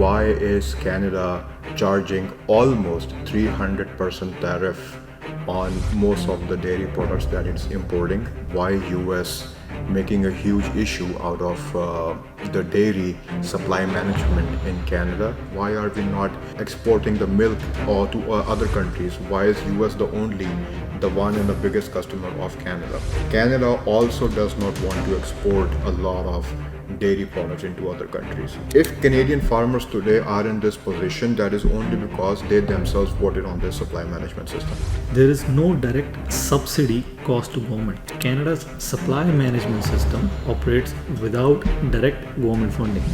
why is Canada charging almost 300% tariff on most of the dairy products that it's importing? Why US making a huge issue out of the dairy supply management in Canada? Why are we not exporting the milk or to other countries? Why is US the one and the biggest customer of Canada? Canada also does not want to export a lot of dairy products into other countries. If Canadian farmers today are in this position, that is only because they themselves voted on this supply management system. There is no direct subsidy cost to government. Canada's supply management system operates without direct government funding.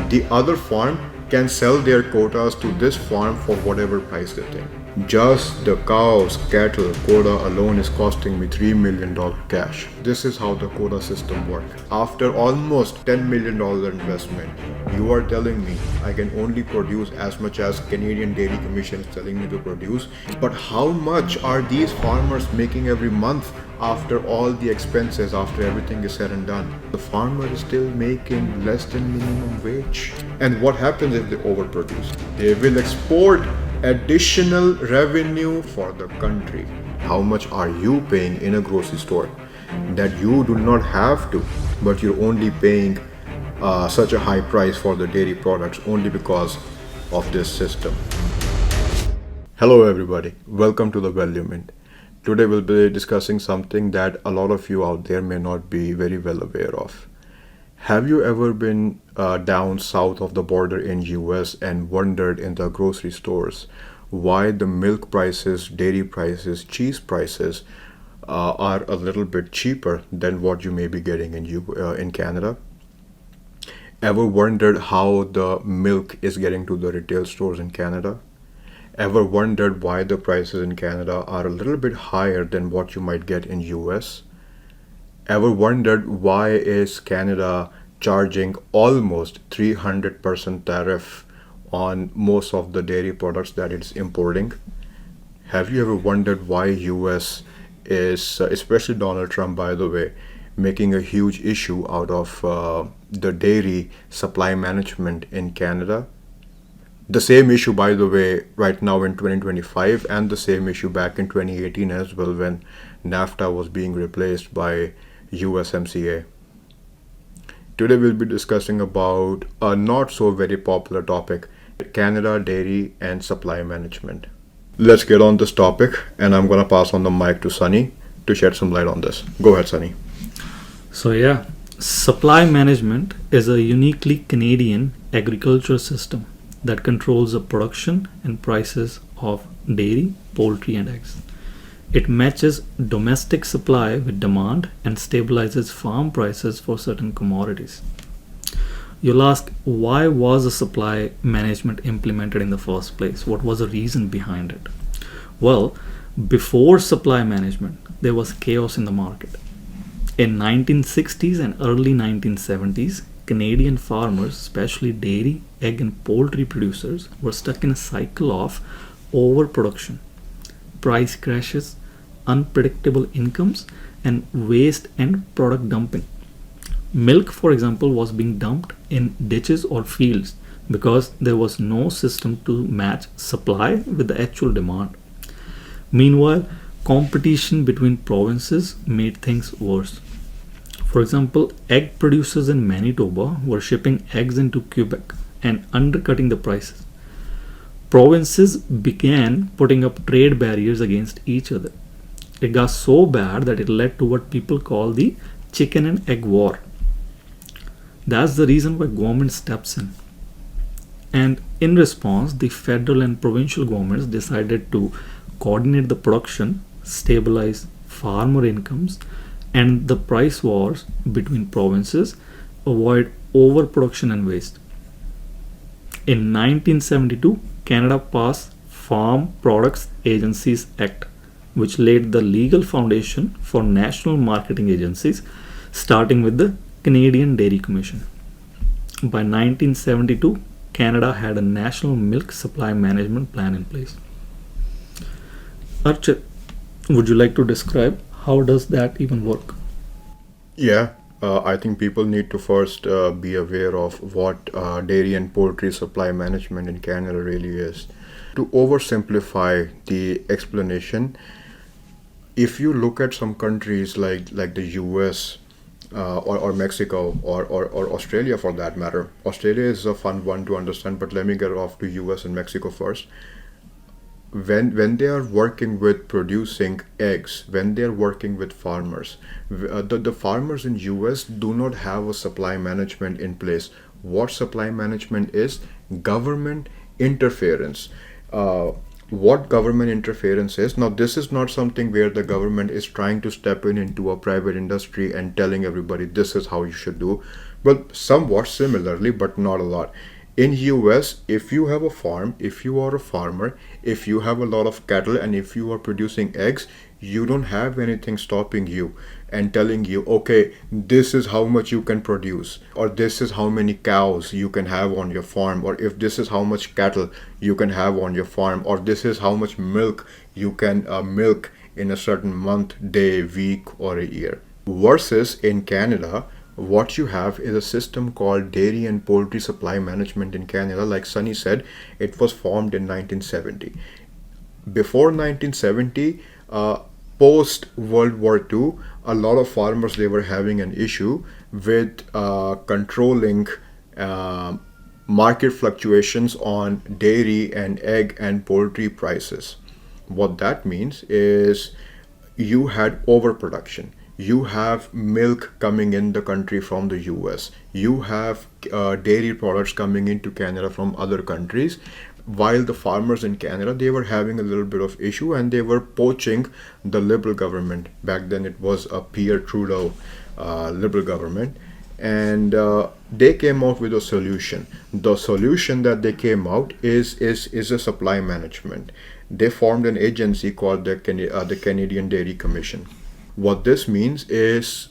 The other farm can sell their quotas to this farm for whatever price they think. Just the cows, cattle, quota alone is costing me $3 million cash. This is how the quota system works. After almost $10 million investment, you are telling me I can only produce as much as Canadian Dairy Commission is telling me to produce. But how much are these farmers making every month after all the expenses, after everything is said and done? The farmer is still making less than minimum wage. And what happens if they overproduce? They will export additional revenue for the country. How much are you paying in a grocery store that you do not have to, but you're only paying such a high price for the dairy products only because of this system? Hello everybody, welcome to the Value Mint. Today we'll be discussing something that a lot of you out there may not be very well aware of. Have you ever been down south of the border in US and wondered in the grocery stores why the milk prices, dairy prices, cheese prices are a little bit cheaper than what you may be getting in Canada? Ever wondered how the milk is getting to the retail stores in Canada? Ever wondered why the prices in Canada are a little bit higher than what you might get in US? Ever wondered why is Canada charging almost 300% tariff on most of the dairy products that it's importing? Have you ever wondered why US is, especially Donald Trump by the way, making a huge issue out of the dairy supply management in Canada? The same issue, by the way, right now in 2025, and the same issue back in 2018 as well, when NAFTA was being replaced by USMCA. Today we'll be discussing about a not so very popular topic, Canada dairy and supply management. Let's get on this topic, and I'm gonna pass on the mic to Sunny to shed some light on this. Go ahead, Sunny. So supply management is a uniquely Canadian agriculture system that controls the production and prices of dairy, poultry and eggs. It matches domestic supply with demand and stabilizes farm prices for certain commodities. You'll ask, why was the supply management implemented in the first place? What was the reason behind it? Well, before supply management, there was chaos in the market. In 1960s and early 1970s, Canadian farmers, especially dairy, egg and poultry producers, were stuck in a cycle of overproduction, price crashes, unpredictable incomes, and waste and product dumping. Milk, for example, was being dumped in ditches or fields because there was no system to match supply with the actual demand. Meanwhile, competition between provinces made things worse. For example, egg producers in Manitoba were shipping eggs into Quebec and undercutting the prices. Provinces began putting up trade barriers against each other. It got so bad that it led to what people call the chicken and egg war. That's the reason why government steps in. And in response, the federal and provincial governments decided to coordinate the production, stabilize farmer incomes, and the price wars between provinces, avoid overproduction and waste. In 1972, Canada passed Farm Products Agencies Act, which laid the legal foundation for national marketing agencies, starting with the Canadian Dairy Commission. By 1972, Canada had a national milk supply management plan in place. Archit, would you like to describe how does that even work? Yeah, I think people need to first be aware of what dairy and poultry supply management in Canada really is. To oversimplify the explanation, if you look at some countries like the US or Mexico or Australia for that matter, Australia is a fun one to understand, but let me get off to US and Mexico first. When they are working with producing eggs, when they are working with farmers, the farmers in US do not have a supply management in place. What supply management is? Government interference. What government interference is? Now, this is not something where the government is trying to step in into a private industry and telling everybody this is how you should do. Well, somewhat similarly, but not a lot. In US, if you have a farm, if you are a farmer, if you have a lot of cattle, and if you are producing eggs, you don't have anything stopping you and telling you, okay, this is how much you can produce, or this is how many cows you can have on your farm, or if this is how much cattle you can have on your farm, or this is how much milk you can milk in a certain month, day, week, or a year. Versus in Canada, what you have is a system called Dairy and Poultry Supply Management in Canada. Like Sunny said, it was formed in 1970. Before 1970, post World War II, a lot of farmers, they were having an issue with controlling market fluctuations on dairy and egg and poultry prices. What that means is you had overproduction. You have milk coming in the country from the US. You have dairy products coming into Canada from other countries. While the farmers in Canada, they were having a little bit of issue and they were poaching the Liberal government. Back then it was a Pierre Trudeau Liberal government. And they came out with a solution. The solution that they came out is a supply management. They formed an agency called the Canadian Dairy Commission. What this means is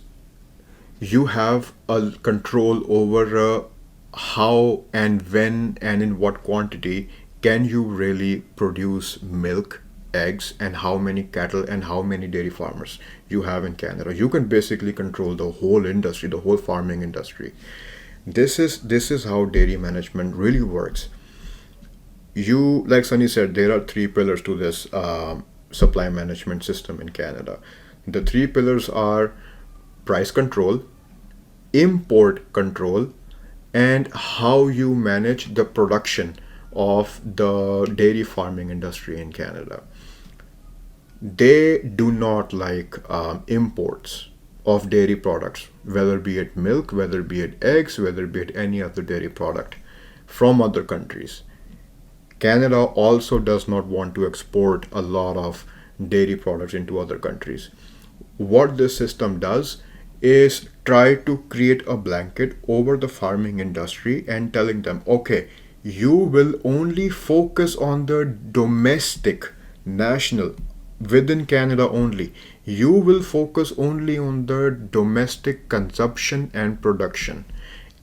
you have a control over how and when and in what quantity can you really produce milk, eggs, and how many cattle and how many dairy farmers you have in Canada. You can basically control the whole industry, the whole farming industry. This is how dairy management really works. You, like Sunny said, there are three pillars to this supply management system in Canada. The three pillars are price control, import control, and how you manage the production of the dairy farming industry in Canada. They do not like imports of dairy products, whether be it milk, whether be it eggs, whether be it any other dairy product from other countries. Canada also does not want to export a lot of dairy products into other countries. What this system does is try to create a blanket over the farming industry and telling them, okay, you will only focus on the domestic, national, within Canada only. You will focus only on the domestic consumption and production.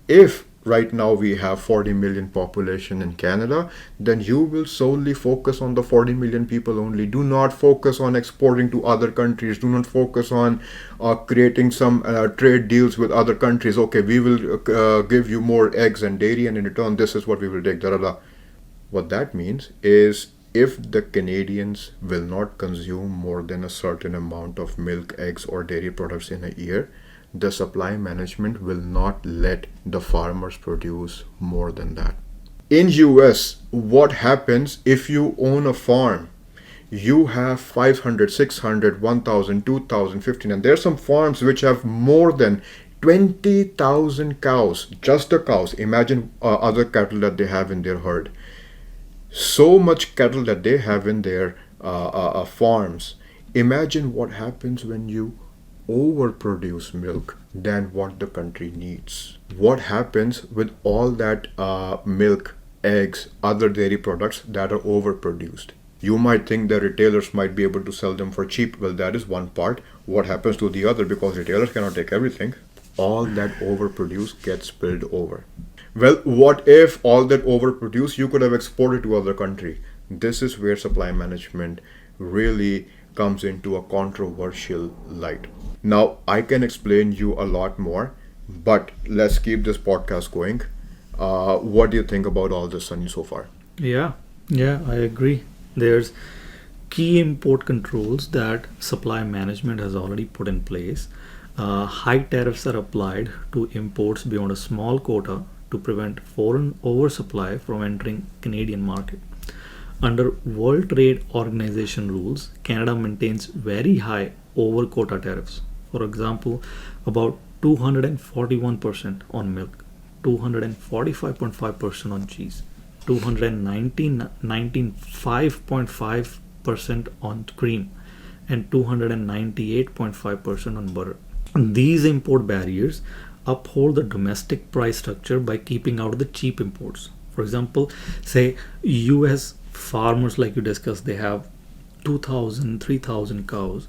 If right now we have 40 million population in Canada, then you will solely focus on the 40 million people only. Do not focus on exporting to other countries. Do not focus on creating some trade deals with other countries. Okay, we will give you more eggs and dairy, and in return this is what we will take. Da, da, da. What that means is if the Canadians will not consume more than a certain amount of milk, eggs, or dairy products in a year, the supply management will not let the farmers produce more than that. In US, what happens if you own a farm? You have 500, 600, 1,000, 2,000, 15, and there are some farms which have more than 20,000 cows, just the cows. Imagine other cattle that they have in their herd. So much cattle that they have in their farms. Imagine what happens when you overproduce milk than what the country needs. What happens with all that milk, eggs, other dairy products that are overproduced? You might think the retailers might be able to sell them for cheap. Well, that is one part. What happens to the other? Because retailers cannot take everything. All that overproduced gets spilled over. Well, what if all that overproduced you could have exported to other country? This is where supply management really comes into a controversial light. Now, I can explain you a lot more, But let's keep this podcast going. What do you think about all this, Sunny, so far? Yeah, yeah, I agree. There's key import controls that supply management has already put in place. High tariffs are applied to imports beyond a small quota to prevent foreign oversupply from entering Canadian market. Under World Trade Organization rules, Canada maintains very high over quota tariffs. For example, about 241% on milk, 245.5% on cheese, 295.5% on cream, and 298.5% on butter. These import barriers uphold the domestic price structure by keeping out the cheap imports. For example, say US farmers, like you discussed, they have 2,000, 3,000 cows.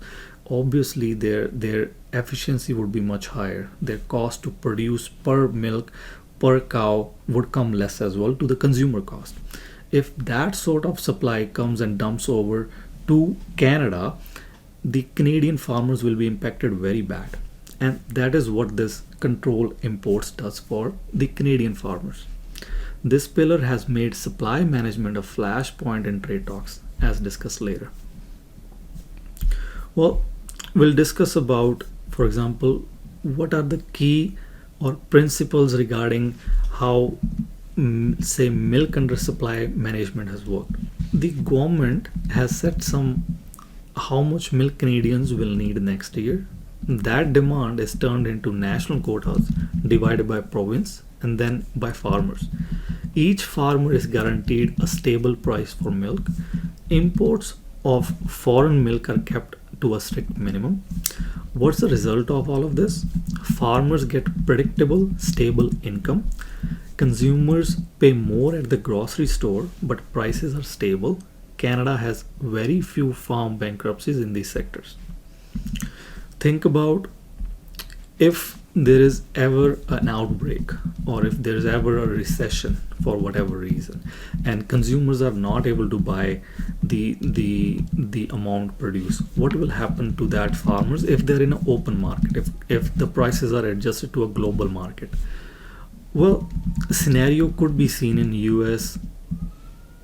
Obviously their efficiency would be much higher. Their cost to produce per milk per cow would come less as well to the consumer cost. If that sort of supply comes and dumps over to Canada, the Canadian farmers will be impacted very bad. And that is what this control imports does for the Canadian farmers. This pillar has made supply management a flashpoint in trade talks, as discussed later. Well, we'll discuss about, for example, what are the key or principles regarding how, say, milk under supply management has worked. The government has set some how much milk Canadians will need next year. That demand is turned into national quotas divided by province and then by farmers. Each farmer is guaranteed a stable price for milk. Imports of foreign milk are kept to a strict minimum. What's the result of all of this? Farmers get predictable, stable income. Consumers pay more at the grocery store, but prices are stable. Canada has very few farm bankruptcies in these sectors. Think about if there is ever an outbreak or if there is ever a recession for whatever reason and consumers are not able to buy the amount produced, what will happen to that farmers if they're in an open market, if the prices are adjusted to a global market? Well, a scenario could be seen in US,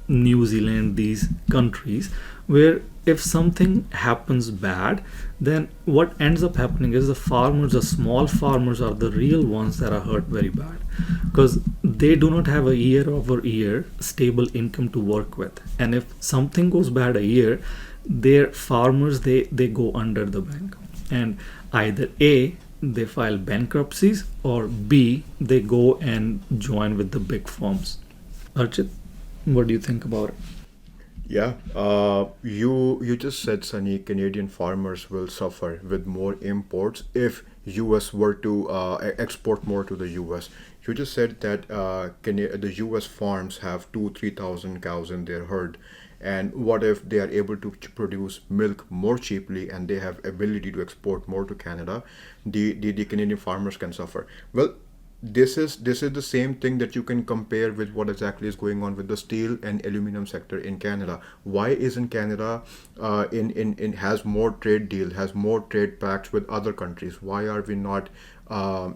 New Zealand, these countries, where if something happens bad, then what ends up happening is the farmers, the small farmers, are the real ones that are hurt very bad because they do not have a year over year stable income to work with. And if something goes bad a year, their farmers, they go under the bank, and either A, they file bankruptcies, or B, they go and join with the big firms. Archit, what do you think about it? Yeah, you just said, Sunny, Canadian farmers will suffer with more imports if US were to export more to the US. You just said that the US farms have 2-3,000 cows in their herd, and what if they are able to produce milk more cheaply and they have ability to export more to Canada? The Canadian farmers can suffer. Well, this is the same thing that you can compare with what exactly is going on with the steel and aluminum sector in Canada. Why isn't Canada in has more trade deal, has more trade pacts with other countries? Why are we not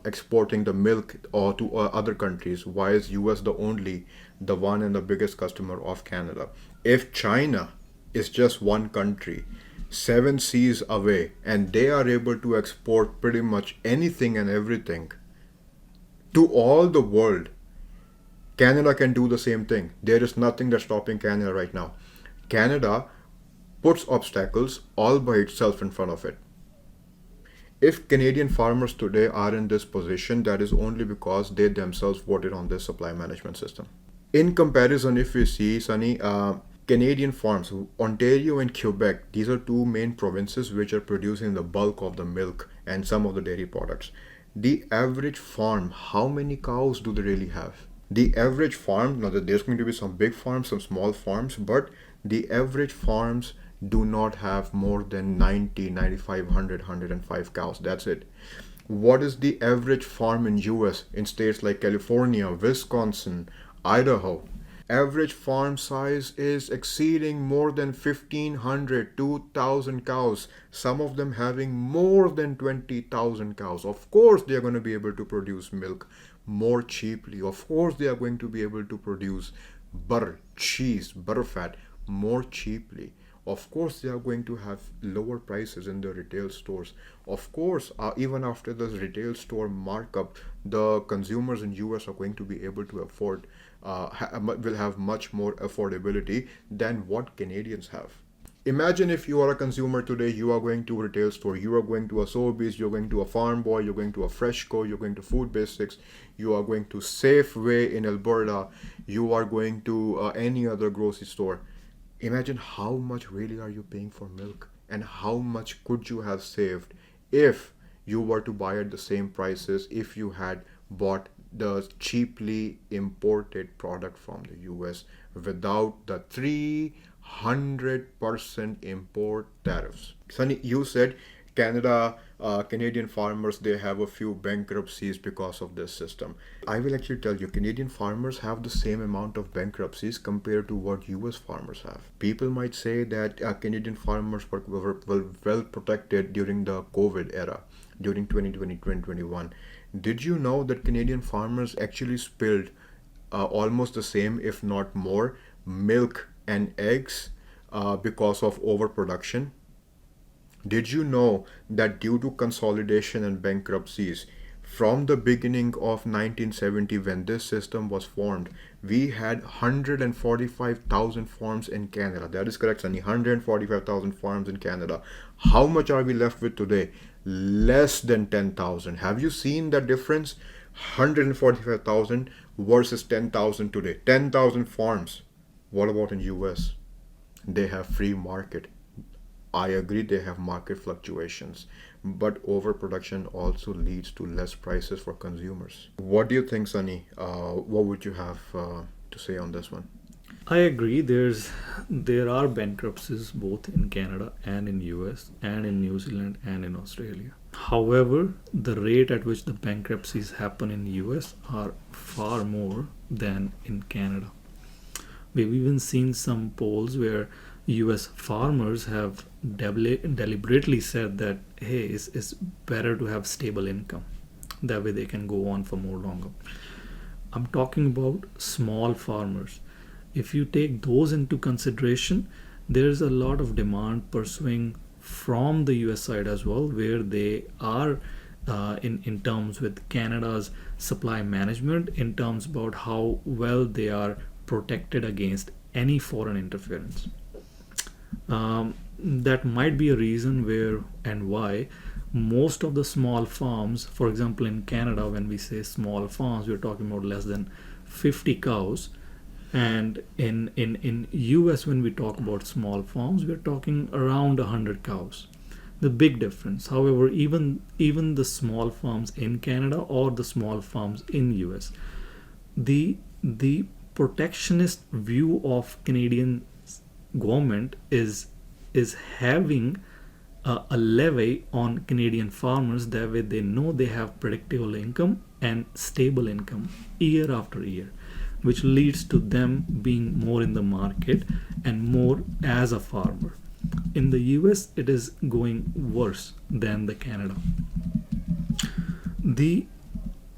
exporting the milk or to other countries? Why is US the one and the biggest customer of Canada? If China is just one country, seven seas away, and they are able to export pretty much anything and everything to all the world, Canada can do the same thing. There is nothing that's stopping Canada right now. Canada puts obstacles all by itself in front of it. If Canadian farmers today are in this position, that is only because they themselves voted on this supply management system. In comparison, if we see, Sunny, Canadian farms, Ontario and Quebec, these are two main provinces which are producing the bulk of the milk and some of the dairy products. The average farm, how many cows do they really have? The average farm, now that there's going to be some big farms, some small farms, but the average farms do not have more than 90, 95, 100, 105 cows. That's it. What is the average farm in US in states like California, Wisconsin, Idaho? Average farm size is exceeding more than 1500, 2000 cows, some of them having more than 20,000 cows. Of course, they are going to be able to produce milk more cheaply. Of course, they are going to be able to produce butter, cheese, butterfat more cheaply. Of course, they are going to have lower prices in the retail stores. Of course, even after the retail store markup, the consumers in US are going to be able to afford, will have much more affordability than what Canadians have. Imagine if you are a consumer today, you are going to a retail store, you are going to a Sobeys, you're going to a Farm Boy, you're going to a Freshco, you're going to Food Basics, you are going to Safeway in Alberta, you are going to any other grocery store. Imagine how much really are you paying for milk, and how much could you have saved if you were to buy at the same prices if you had bought the cheaply imported product from the US without the 300% import tariffs. Sunny, you said Canadian farmers, they have a few bankruptcies because of this system. I will actually tell you, Canadian farmers have the same amount of bankruptcies compared to what US farmers have. People might say that Canadian farmers were well protected during the COVID era, during 2020-2021. Did you know that Canadian farmers actually spilled almost the same, if not more, milk and eggs because of overproduction? Did you know that due to consolidation and bankruptcies, from the beginning of 1970, when this system was formed, we had 145,000 farms in Canada. That is correct, Sunny. 145,000 farms in Canada. How much are we left with today? Less than 10,000. Have you seen the difference? 145,000 versus 10,000 today. 10,000 farms. What about in US? They have free market. I agree, they have market fluctuations, but overproduction also leads to less prices for consumers. What do you think, Sunny? What would you have to say on this one? I agree. There are bankruptcies both in Canada and in US and in New Zealand and in Australia. However, the rate at which the bankruptcies happen in US are far more than in Canada. We've even seen some polls where US farmers have deliberately said that, hey, it's better to have stable income. That way they can go on for more longer. I'm talking about small farmers. If you take those into consideration, there's a lot of demand pursuing from the US side as well, where they are in terms with Canada's supply management, in terms about how well they are protected against any foreign interference. That might be a reason where and why most of the small farms, for example in Canada, when we say small farms, we're talking about less than 50 cows, and in US when we talk about small farms, we're talking around 100 cows. The big difference, however, even the small farms in Canada or the small farms in US, the protectionist view of Canadian government is having a levy on Canadian farmers. That way they know they have predictable income and stable income year after year, which leads to them being more in the market and more as a farmer. In the US, it is going worse than the Canada. The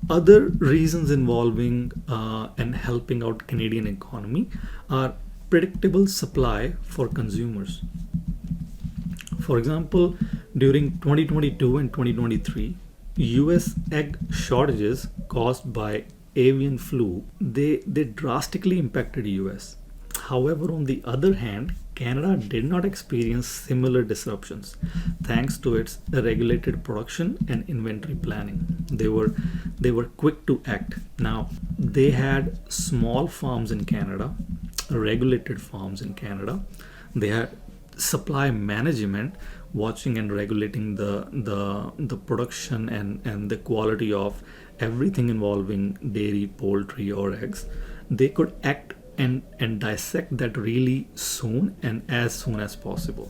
other reasons involving and helping out Canadian economy are predictable supply for consumers. For example, during 2022 and 2023, US egg shortages caused by avian flu, they drastically impacted US. However, on the other hand, Canada did not experience similar disruptions thanks to its regulated production and inventory planning. They were quick to act. Now, they had small farms in Canada, regulated farms in Canada. They had supply management, watching and regulating the production and the quality of everything involving dairy, poultry, or eggs. They could act and dissect that really soon and as soon as possible,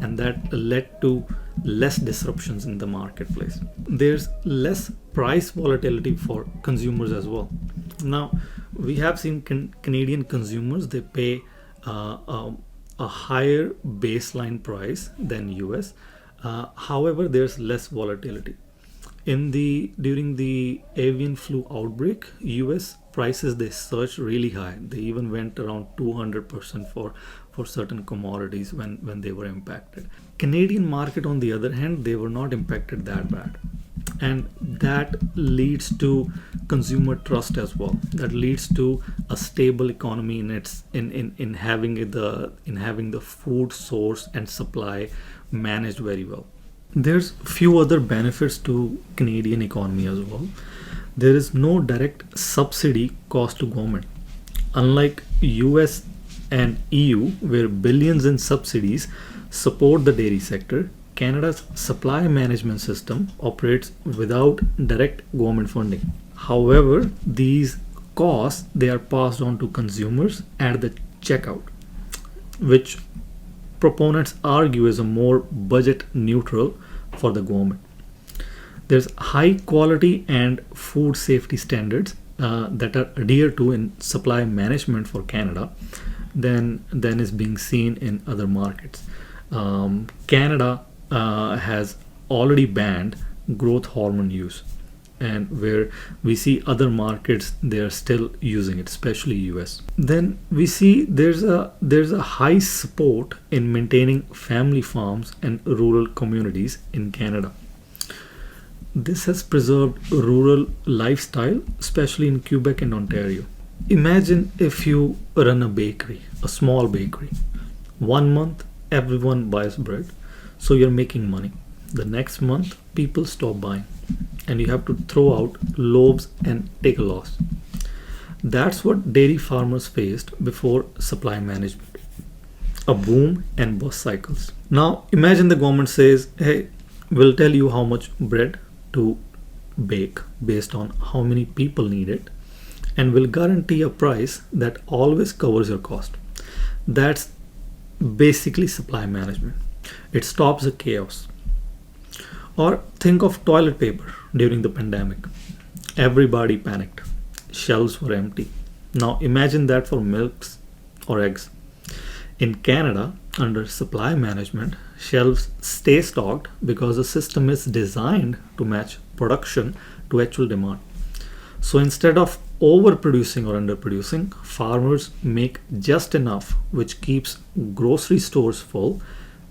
and that led to less disruptions in the marketplace. There's less price volatility for consumers as well. Now, we have seen Canadian consumers, they pay a higher baseline price than US. However, there's less volatility. During the avian flu outbreak, US prices, they surged really high. They even went around 200% for certain commodities when they were impacted. Canadian market, on the other hand, they were not impacted that bad, and that leads to consumer trust as well. That leads to a stable economy in having the food source and supply managed very well. There's few other benefits to Canadian economy as well. There is no direct subsidy cost to government. Unlike US and EU, where billions in subsidies support the dairy sector, Canada's supply management system operates without direct government funding. However, these costs, they are passed on to consumers at the checkout, which proponents argue is a more budget neutral for the government. There's high quality and food safety standards that are adhered to in supply management for Canada than is being seen in other markets. Canada has already banned growth hormone use, and where we see other markets, they are still using it, especially US. Then we see there's a high support in maintaining family farms and rural communities in Canada. This has preserved rural lifestyle, especially in Quebec and Ontario. Imagine if you run a bakery, a small bakery. 1 month everyone buys bread, so you're making money. The next month people stop buying, and you have to throw out loaves and take a loss. That's what dairy farmers faced before supply management, a boom and bust cycles. Now imagine the government says, hey, we'll tell you how much bread to bake based on how many people need it, and will guarantee a price that always covers your cost. That's basically supply management. It stops the chaos. Or think of toilet paper during the pandemic. Everybody panicked. Shelves were empty. Now imagine that for milks or eggs. In Canada, under supply management, shelves stay stocked because the system is designed to match production to actual demand. So instead of overproducing or underproducing, farmers make just enough, which keeps grocery stores full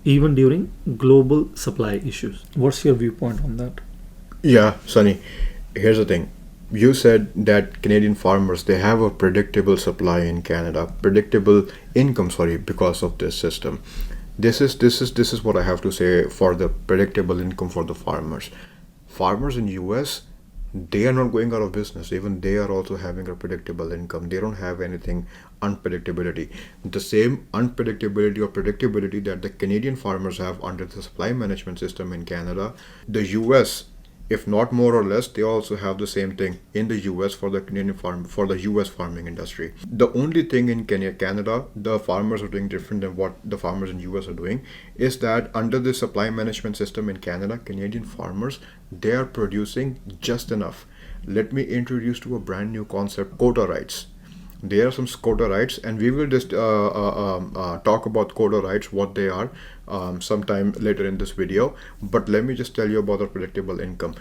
even during global supply issues. What's your viewpoint on that? Yeah, Sunny, here's the thing. You said that Canadian farmers, they have a predictable supply in Canada, predictable income, sorry, because of this system. This is what I have to say for the predictable income for the farmers. Farmers in US, they are not going out of business. Even they are also having a predictable income. They don't have anything unpredictability. The same unpredictability or predictability that the Canadian farmers have under the supply management system in Canada, the US, if not more or less, they also have the same thing in the US for the Canadian farm, for the US farming industry. The only thing in Canada, the farmers are doing different than what the farmers in US are doing, is that under the supply management system in Canada, Canadian farmers, they are producing just enough. Let me introduce to a brand new concept, quota rights. There are some quota rights, and we will just talk about quota rights, what they are, sometime later in this video. But let me just tell you about the predictable income.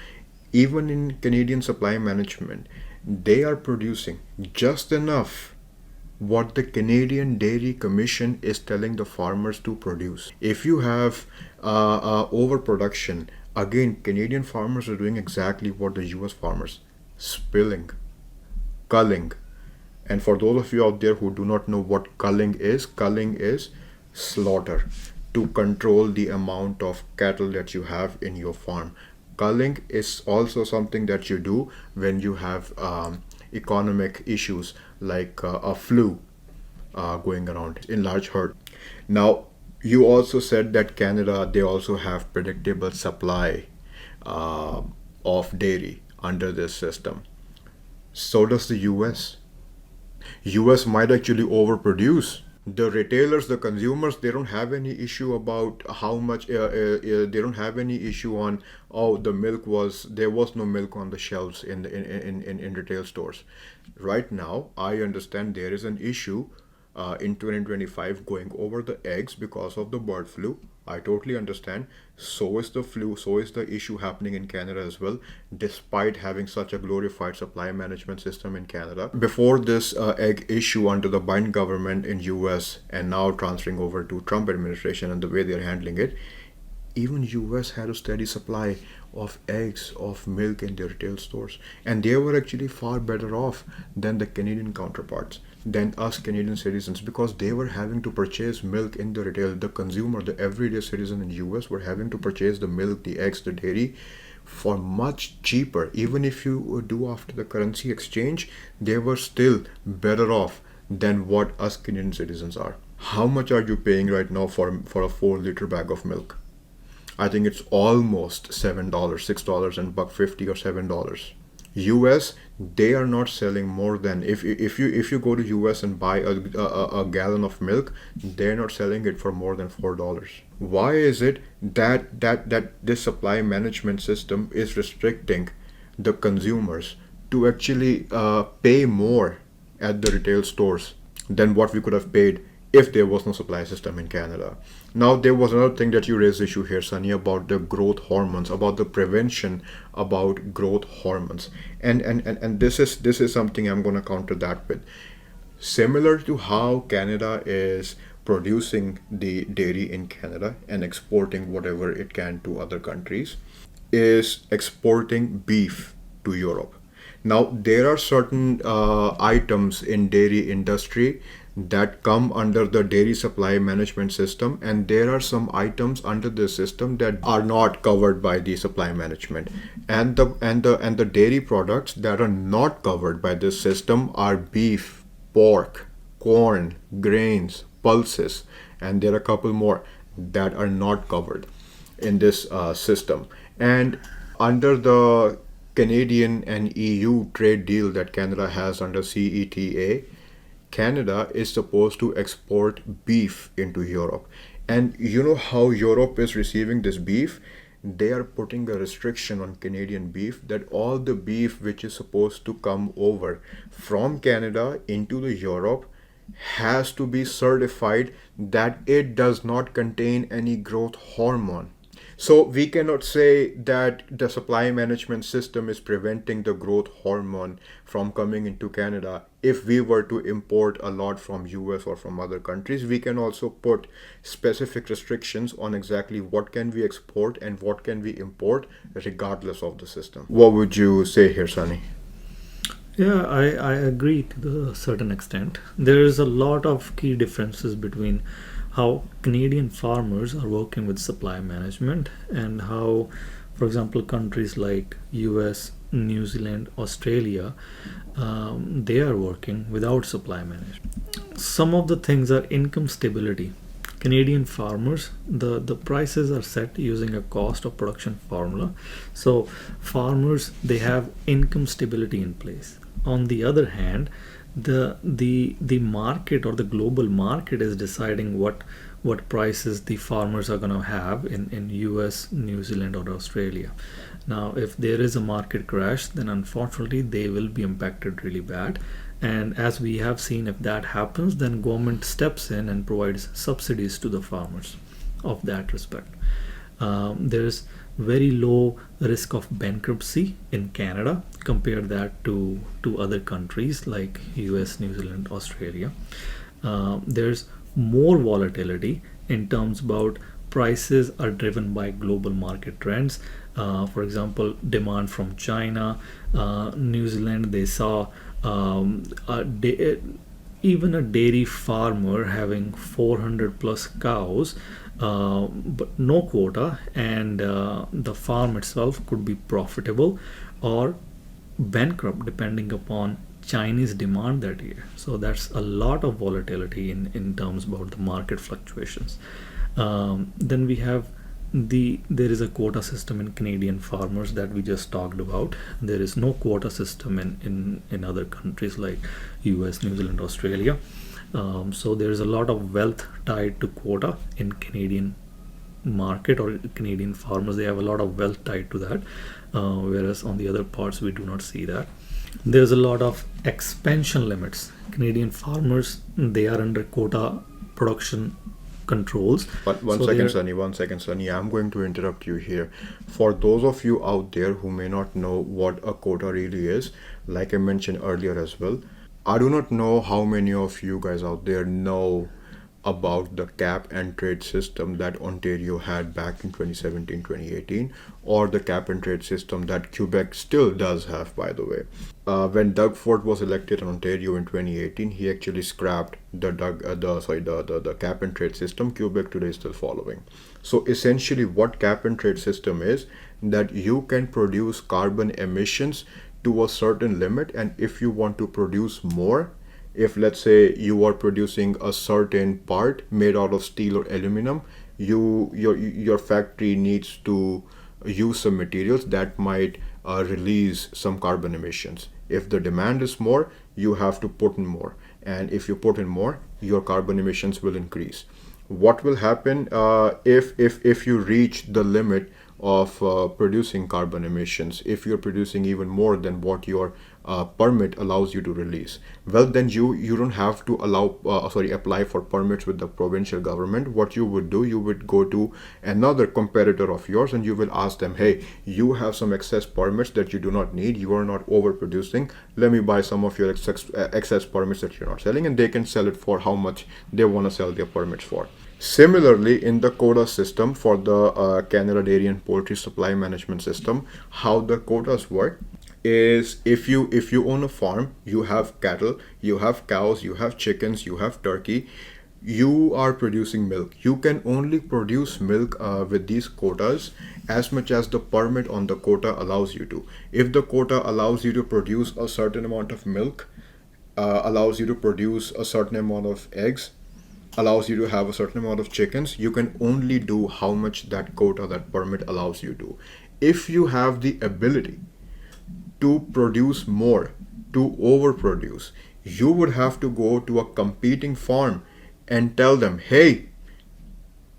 Even in Canadian supply management, they are producing just enough what the Canadian Dairy Commission is telling the farmers to produce. If you have overproduction, again, Canadian farmers are doing exactly what the US farmers, spilling, culling. And for those of you out there who do not know what culling is slaughter, to control the amount of cattle that you have in your farm. Culling is also something that you do when you have economic issues like a flu going around in large herd. Now, you also said that Canada, they also have predictable supply of dairy under this system. So does the US. US might actually overproduce, The retailers, the consumers, they don't have any issue about how much, they don't have any issue on, oh, there was no milk on the shelves in retail stores. Right now, I understand there is an issue in 2025 going over the eggs because of the bird flu. I totally understand. So is the flu, so is the issue happening in Canada as well, despite having such a glorified supply management system in Canada. Before this egg issue under the Biden government in US and now transferring over to Trump administration and the way they're handling it, even US had a steady supply of eggs, of milk in their retail stores, and they were actually far better off than the Canadian counterparts, than us Canadian citizens, because they were having to purchase milk in the retail. The consumer, the everyday citizen in US were having to purchase the milk, the eggs, the dairy for much cheaper. Even if you do after the currency exchange, they were still better off than what us Canadian citizens are. How much are you paying right now for a 4 liter bag of milk? I think it's almost $7, $6 and $1.50 or $7. US, they are not selling more than, if you go to US and buy a gallon of milk, they're not selling it for more than $4. Why is it that this supply management system is restricting the consumers to actually pay more at the retail stores than what we could have paid if there was no supply system in Canada? Now, there was another thing that you raised issue here, Sunny, about the growth hormones, about the prevention about growth hormones, and this is something I'm going to counter that with. Similar to how Canada is producing the dairy in Canada and exporting whatever it can to other countries, is exporting beef to Europe. Now, there are certain items in dairy industry that come under the dairy supply management system, and there are some items under the system that are not covered by the supply management. And the dairy products that are not covered by this system are beef, pork, corn, grains, pulses, and there are a couple more that are not covered in this system. And under the Canadian and EU trade deal that Canada has under CETA, Canada is supposed to export beef into Europe. And you know how Europe is receiving this beef? They are putting a restriction on Canadian beef, that all the beef which is supposed to come over from Canada into the Europe has to be certified that it does not contain any growth hormone. So we cannot say that the supply management system is preventing the growth hormone from coming into Canada. If we were to import a lot from US or from other countries, we can also put specific restrictions on exactly what can we export and what can we import regardless of the system. What would you say here, Sunny? Yeah, I agree to a certain extent. There is a lot of key differences between how Canadian farmers are working with supply management and how, for example, countries like US, New Zealand, Australia, they are working without supply management. Some of the things are income stability. Canadian farmers, the prices are set using a cost of production formula. So farmers, they have income stability in place. On the other hand, the market or the global market is deciding what prices the farmers are going to have in US, New Zealand or Australia. Now, if there is a market crash, then unfortunately they will be impacted really bad. And as we have seen, if that happens, then government steps in and provides subsidies to the farmers of that respect. There's very low risk of bankruptcy in Canada. Compare that to other countries like US, New Zealand, Australia. There's more volatility in terms about prices are driven by global market trends. For example, demand from China, New Zealand, they saw even a dairy farmer having 400 plus cows, but no quota, and the farm itself could be profitable or bankrupt depending upon Chinese demand that year. So that's a lot of volatility in terms about the market fluctuations. Then we have there is a quota system in Canadian farmers that we just talked about. There is no quota system in other countries like US, New Zealand, Australia. So there's a lot of wealth tied to quota in Canadian market, or Canadian farmers. They have a lot of wealth tied to that, whereas on the other parts we do not see that. There's a lot of expansion limits. Canadian farmers, they are under quota production controls. But one second, Sunny. I'm going to interrupt you here. For those of you out there who may not know what a quota really is, like I mentioned earlier as well, I do not know how many of you guys out there know about the cap and trade system that Ontario had back in 2017 2018, or the cap and trade system that Quebec still does have, by the way. When Doug Ford was elected in Ontario in 2018, he actually scrapped the cap and trade system. Quebec today is still following. So essentially what cap and trade system is, that you can produce carbon emissions to a certain limit, and if you want to produce more, if let's say you are producing a certain part made out of steel or aluminum, your factory needs to use some materials that might release some carbon emissions. If the demand is more, you have to put in more, and if you put in more, your carbon emissions will increase. What will happen if you reach the limit of producing carbon emissions, if you're producing even more than what your permit allows you to release? Well, then you don't have to apply for permits with the provincial government. What you would do, you would go to another competitor of yours and you will ask them, hey, you have some excess permits that you do not need, you are not overproducing, let me buy some of your excess permits that you're not selling, and they can sell it for how much they want to sell their permits for. Similarly, in the quota system for the Canada Dairy and Poultry Supply Management System, how the quotas work is, if you own a farm, you have cattle, you have cows, you have chickens, you have turkey, you are producing milk. You can only produce milk with these quotas as much as the permit on the quota allows you to. If the quota allows you to produce a certain amount of milk, allows you to produce a certain amount of eggs, allows you to have a certain amount of chickens, you can only do how much that quota, that permit allows you to. If you have the ability to produce more, to overproduce, you would have to go to a competing farm and tell them, hey,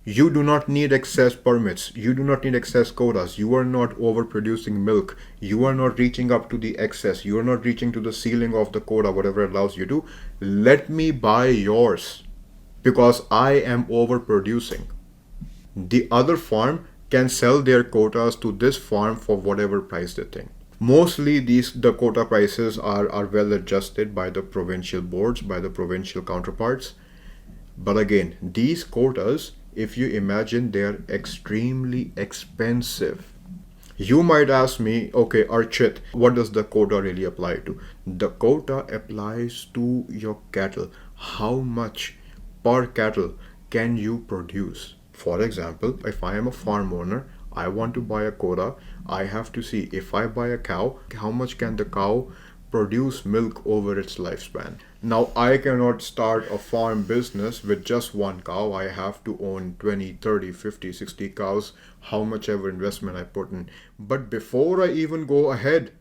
you do not need excess permits, you do not need excess quotas, you are not overproducing milk, you are not reaching up to the excess, you are not reaching to the ceiling of the quota, whatever it allows you to. Let me buy yours, because I am overproducing. The other farm can sell their quotas to this farm for whatever price they think. Mostly the quota prices are well adjusted by the provincial boards, by the provincial counterparts. But again, these quotas, if you imagine, they're extremely expensive. You might ask me, okay, Archit, what does the quota really apply to? The quota applies to your cattle. How much per cattle can you produce? For example, if I am a farm owner, I want to buy a quota, I have to see, if I buy a cow, how much can the cow produce milk over its lifespan? Now, I cannot start a farm business with just one cow. I have to own 20, 30, 50, 60 cows, how much ever investment I put in. But before I even go ahead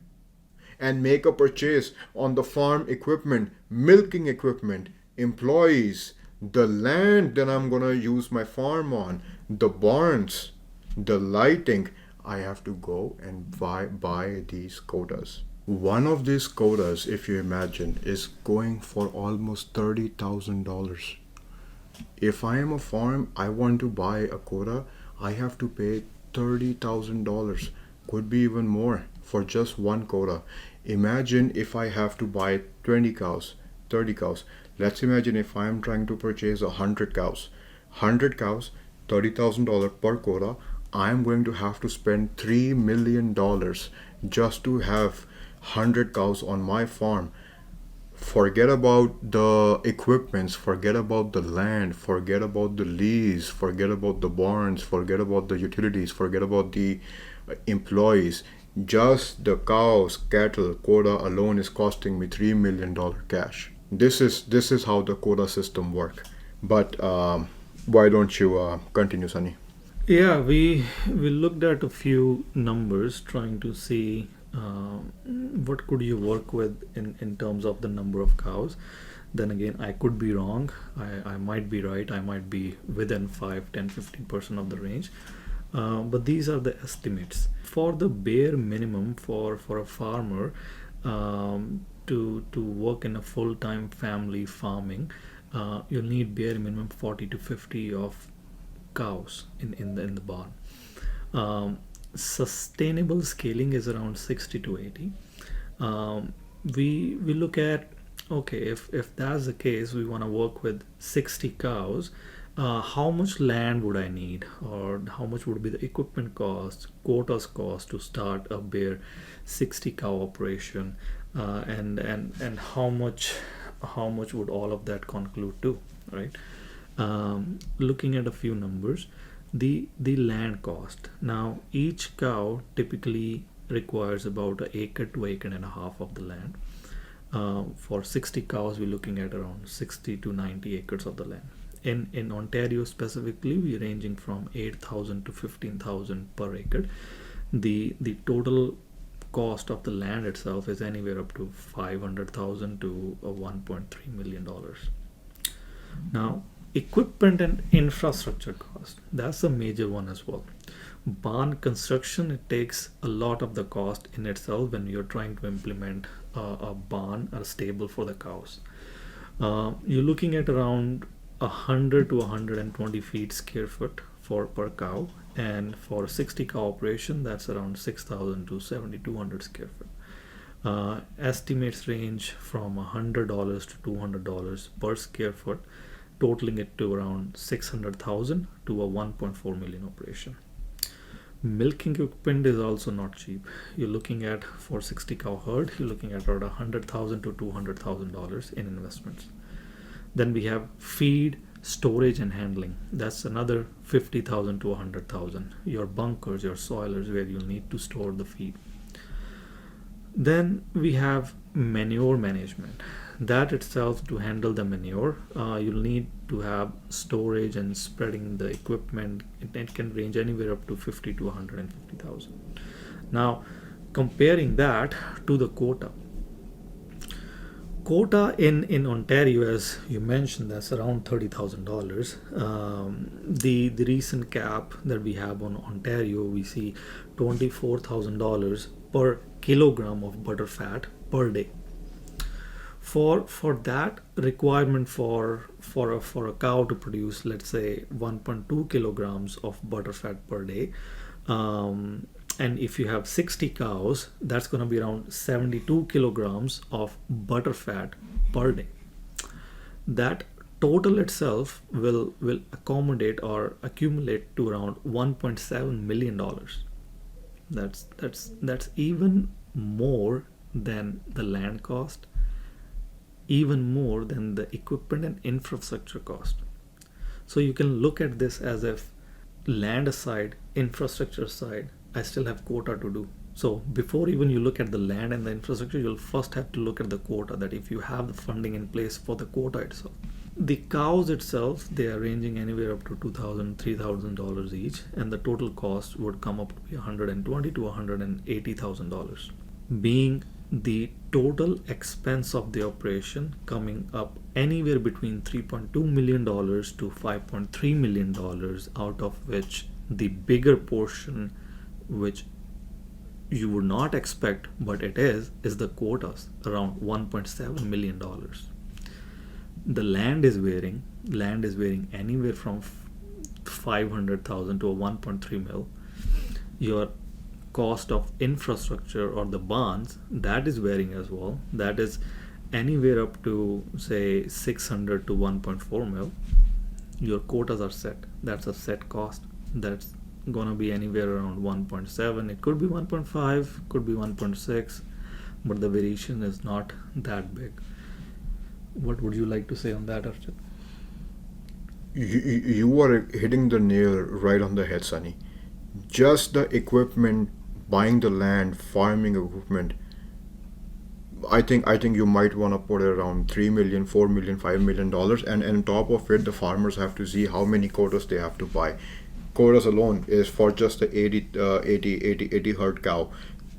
and make a purchase on the farm equipment, milking equipment, employees, the land that I'm gonna use my farm on, the barns, the lighting, I have to go and buy these quotas. One of these quotas, if you imagine, is going for almost $30,000. If I am a farm, I want to buy a quota, I have to pay $30,000, could be even more, for just one quota. Imagine if I have to buy 20 cows, 30 cows. Let's imagine if I am trying to purchase 100 cows. 100 cows, $30,000 per quota. I am going to have to spend $3 million just to have 100 cows on my farm. Forget about the equipments, forget about the land, forget about the lease, forget about the barns, forget about the utilities, forget about the employees. Just the cows, cattle, quota alone is costing me $3 million cash. This is how the quota system work. But why don't you continue, Sunny? Yeah, we looked at a few numbers trying to see what could you work with in terms of the number of cows. Then again, I could be wrong. I might be right. I might be within 5, 10, 15% of the range. But these are the estimates. For the bare minimum for a farmer to work in a full-time family farming, you'll need bare minimum 40 to 50 of cows in the barn. Sustainable scaling is around 60 to 80. We look at, okay, if that's the case, we want to work with 60 cows. How much land would I need, or how much would be the equipment cost, quotas cost to start a bare 60 cow operation, and how much would all of that conclude to, right? Looking at a few numbers, the land cost. Now each cow typically requires about an acre to acre and a half of the land. For 60 cows, we're looking at around 60 to 90 acres of the land. In Ontario specifically, we're ranging from 8,000 to 15,000 per acre. The total cost of the land itself is anywhere up to 500,000 to $1.3 million. Now, equipment and infrastructure cost, that's a major one as well. Barn construction, it takes a lot of the cost in itself when you're trying to implement a barn or a stable for the cows. You're looking at around 100 to 120 feet square foot for per cow, and for 60 cow operation, that's around 6,000 to 7,200 square foot. Estimates range from $100 to $200 per square foot, totaling it to around 600,000 to a 1.4 million operation. Milking equipment is also not cheap. You're looking at, for 60 cow herd, you're looking at around $100,000 to $200,000 in investments. Then we have feed, storage, and handling. That's another 50,000 to 100,000. Your bunkers, your soilers, where you'll need to store the feed. Then we have manure management. That itself, to handle the manure, you'll need to have storage and spreading the equipment. It can range anywhere up to 50 to 150,000. Now, comparing that to the quota. Quota in Ontario, as you mentioned, that's around $30,000. The recent cap that we have on Ontario, we see $24,000 per kilogram of butter fat per day. For that requirement for a cow to produce, let's say 1.2 kilograms of butter fat per day, and if you have 60 cows, that's going to be around 72 kilograms of butter fat per day. That total itself will accommodate or accumulate to around $1.7 million. That's even more than the land cost, even more than the equipment and infrastructure cost. So you can look at this as if land aside, infrastructure aside, I still have quota to do. So before even you look at the land and the infrastructure, you'll first have to look at the quota, that if you have the funding in place for the quota itself. The cows itself, they are ranging anywhere up to $2,000, $3,000 each, and the total cost would come up to be $120,000 to $180,000, being the total expense of the operation coming up anywhere between $3.2 million to $5.3 million, out of which the bigger portion, which you would not expect, but it is the quotas, around $1.7 million. The land is varying anywhere from 500,000 to a 1.3 mil. Your cost of infrastructure or the bonds, that is varying as well. That is anywhere up to say 600 to 1.4 mil. Your quotas are set. That's a set cost. That's gonna be anywhere around 1.7. It could be 1.5, could be 1.6, but the variation is not that big. What would you like to say on that, Archit? You are hitting the nail right on the head, Sunny. Just the equipment, buying the land, farming equipment, I think you might want to put it around $3 million, $4 million, $5 million, and on top of it, the farmers have to see how many quotas they have to buy. Quotas alone is for just the 80 herd cow.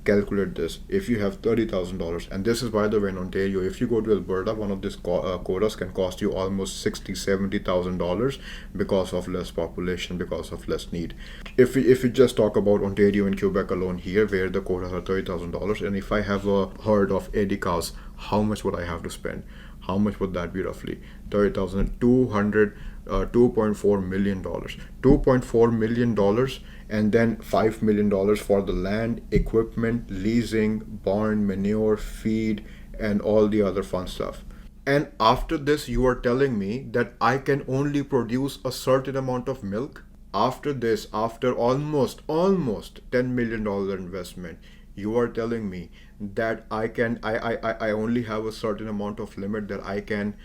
calculate this. If you have $30,000, and this is, by the way, in Ontario, if you go to Alberta, one of these quotas can cost you almost $60,000-$70,000 because of less population, because of less need. If we just talk about Ontario and Quebec alone here, where the quotas are $30,000, and if I have a herd of 80 cows, how much would I have to spend? How much would that be roughly? 30,000, 200, $2.4 million. $2.4 million, and then $5 million for the land, equipment, leasing, barn, manure, feed, and all the other fun stuff. And after this, you are telling me that I can only produce a certain amount of milk? After this, after almost $10 million investment, you are telling me that I only have a certain amount of limit that I can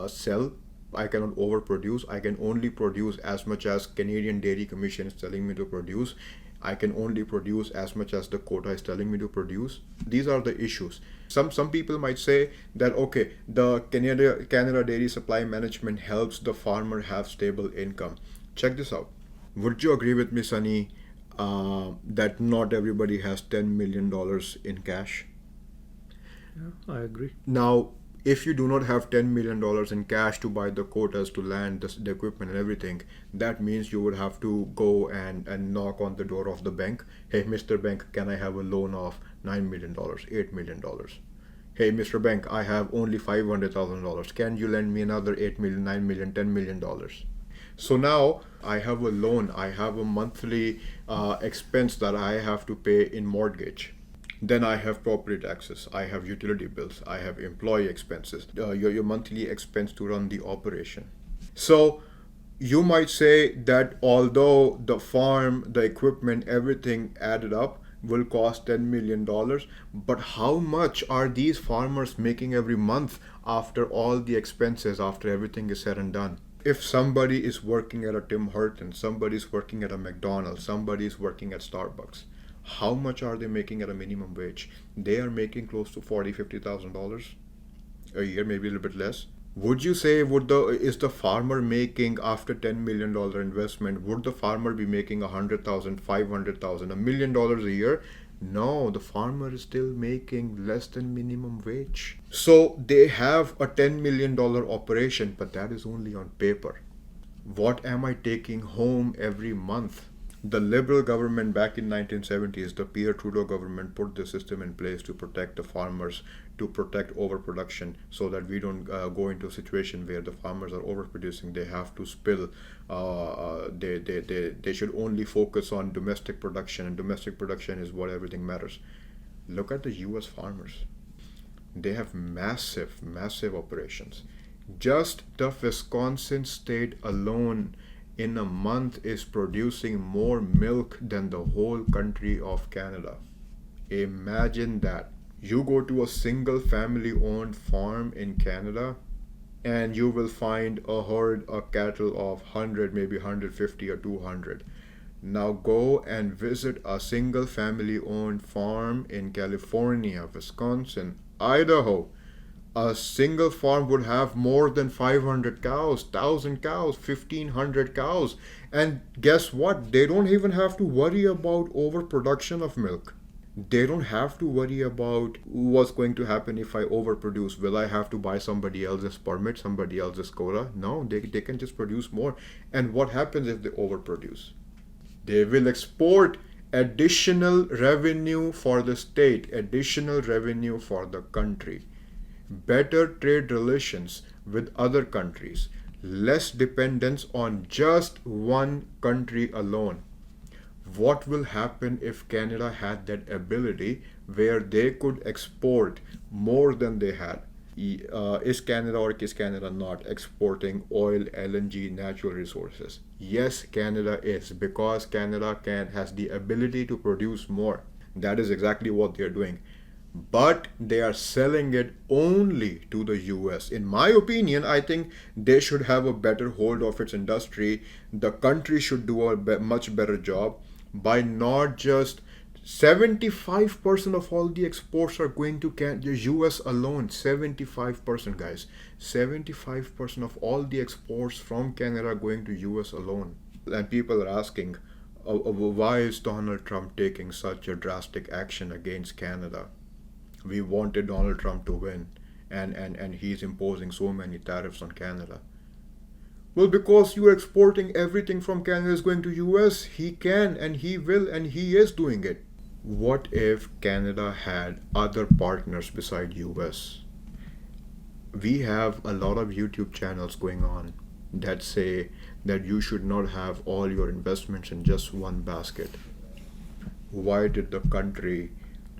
sell. I cannot overproduce. I can only produce as much as Canadian Dairy Commission is telling me to produce. I can only produce as much as the quota is telling me to produce. These are the issues. Some people might say that, okay, the Canada Dairy Supply Management helps the farmer have stable income. Check this out. Would you agree with me, Sunny, that not everybody has $10 million in cash? Yeah, I agree. Now, if you do not have $10 million in cash to buy the quotas, to land the equipment and everything, that means you would have to go and knock on the door of the bank. Hey, Mr. Bank, can I have a loan of $9 million, $8 million? Hey, Mr. Bank, I have only $500,000. Can you lend me another $8 million, $9 million, $10 million? So now I have a loan, I have a monthly expense that I have to pay in mortgage. Then I have property taxes, I have utility bills, I have employee expenses, your monthly expense to run the operation. So you might say that although the farm, the equipment, everything added up will cost $10 million, but how much are these farmers making every month after all the expenses, after everything is said and done? If somebody is working at a Tim Hortons, somebody is working at a McDonald's, somebody is working at Starbucks, how much are they making at a minimum wage? They are making close to $40,000-$50,000 a year, maybe a little bit less. Would you say is the farmer making, after $10 million investment, would the farmer be making $100,000, $500,000, $1 million a year? No, the farmer is still making less than minimum wage. So they have a $10 million operation, but that is only on paper. What am I taking home every month? The Liberal government back in 1970s, the Pierre Trudeau government, put the system in place to protect the farmers, to protect overproduction, so that we don't go into a situation where the farmers are overproducing. They have to spill. They should only focus on domestic production, and domestic production is what everything matters. Look at the U.S. farmers. They have massive operations. Just the Wisconsin state alone in a month is producing more milk than the whole country of Canada. Imagine that. You go to a single family owned farm in Canada and you will find a herd of cattle of 100, maybe 150 or 200. Now go and visit a single family owned farm in California, Wisconsin, Idaho. A single farm would have more than 500 cows, 1,000 cows, 1,500 cows. And guess what? They don't even have to worry about overproduction of milk. They don't have to worry about what's going to happen if I overproduce. Will I have to buy somebody else's permit, somebody else's quota? No, they can just produce more. And what happens if they overproduce? They will export additional revenue for the state, additional revenue for the country. Better trade relations with other countries, less dependence on just one country alone. What will happen if Canada had that ability where they could export more than they had? Is Canada or is Canada not exporting oil, LNG, natural resources? Yes, Canada is, because Canada has the ability to produce more. That is exactly what they're doing. But they are selling it only to the US. In my opinion, I think they should have a better hold of its industry. The country should do a much better job by not just 75% of all the exports are going to the US alone. 75%, guys. 75% of all the exports from Canada are going to US alone. And people are asking, Why is Donald Trump taking such a drastic action against Canada? We wanted Donald Trump to win, and he's imposing so many tariffs on Canada. Well, because you are exporting everything from Canada is going to US, he can and he will and he is doing it. What if Canada had other partners beside US? We have a lot of YouTube channels going on that say that you should not have all your investments in just one basket. Why did the country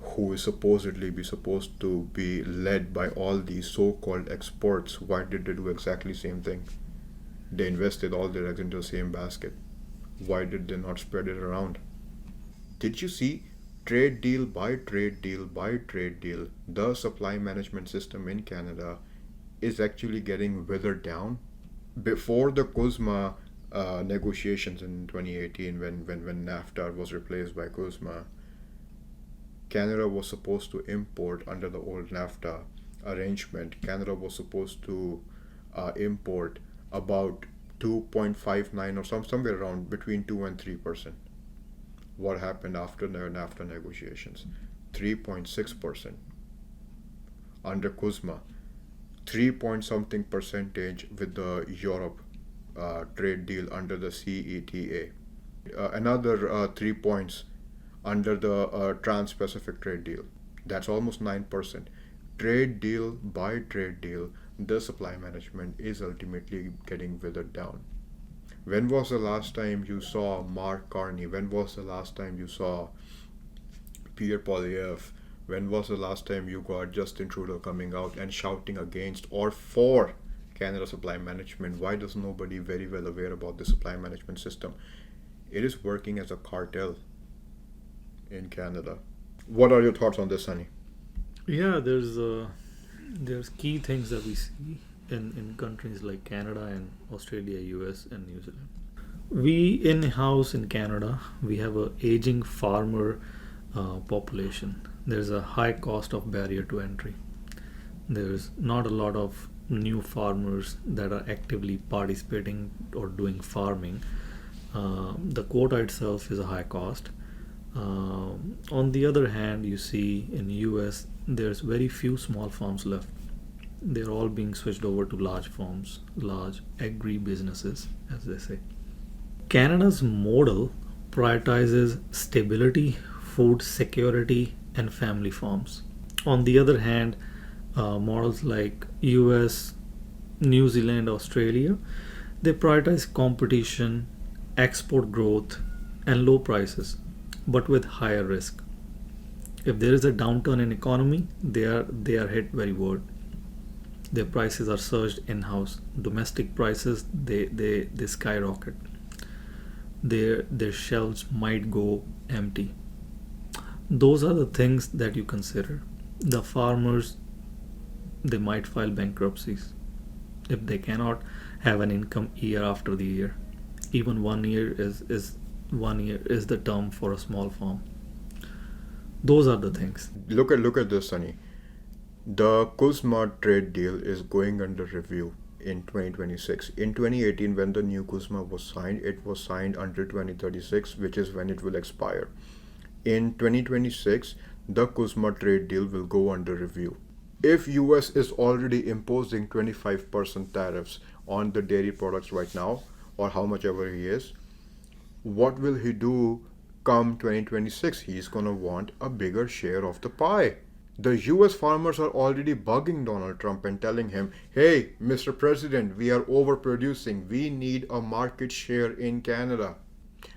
who is supposed to be led by all these so-called exports, why did they do exactly the same thing? They invested all their eggs into the same basket. Why did they not spread it around? Did you see trade deal by trade deal by trade deal? The supply management system in Canada is actually getting withered down. Before the CUSMA negotiations in 2018, when NAFTA was replaced by CUSMA, Canada was supposed to import under the old NAFTA arrangement. Canada was supposed to import about 2.59 or somewhere around between 2 and 3%. What happened after the NAFTA negotiations? 3.6%. Under CUSMA, 3 point something percentage with the Europe trade deal under the CETA. Another 3 points under the Trans-Pacific trade deal. That's almost 9%. Trade deal by trade deal, the supply management is ultimately getting withered down. When was the last time you saw Mark Carney? When was the last time you saw Pierre Poilievre? When was the last time you got Justin Trudeau coming out and shouting against or for Canada supply management? Why does nobody very well aware about the supply management system? It is working as a cartel in Canada. What are your thoughts on this, Sunny? Yeah, there's key things that we see in countries like Canada and Australia, US, and New Zealand. We in-house in Canada, we have a aging farmer population. There's a high cost of barrier to entry. There's not a lot of new farmers that are actively participating or doing farming. The quota itself is a high cost. On the other hand, you see in US there's very few small farms left. They're all being switched over to large farms, large agri businesses, as they say. Canada's model prioritizes stability, food security, and family farms. On the other hand, models like US, New Zealand, Australia, they prioritize competition, export growth, and low prices, but with higher risk. If there is a downturn in economy, they are hit very hard. Their prices are surged in-house. Domestic prices they skyrocket. Their shelves might go empty. Those are the things that you consider. The farmers, they might file bankruptcies if they cannot have an income year after the year. Even 1 year is 1 year is the term for a small farm. Those are the things. Look at this, Sunny. The CUSMA trade deal is going under review in 2026. In 2018, when the new CUSMA was signed, it was signed until 2036, which is when it will expire. In 2026, the CUSMA trade deal will go under review. If US is already imposing 25% tariffs on the dairy products right now, or how much ever he is, what will he do come 2026? He's gonna want a bigger share of the pie. The US farmers are already bugging Donald Trump and telling him, hey, Mr. President, we are overproducing. We need a market share in Canada.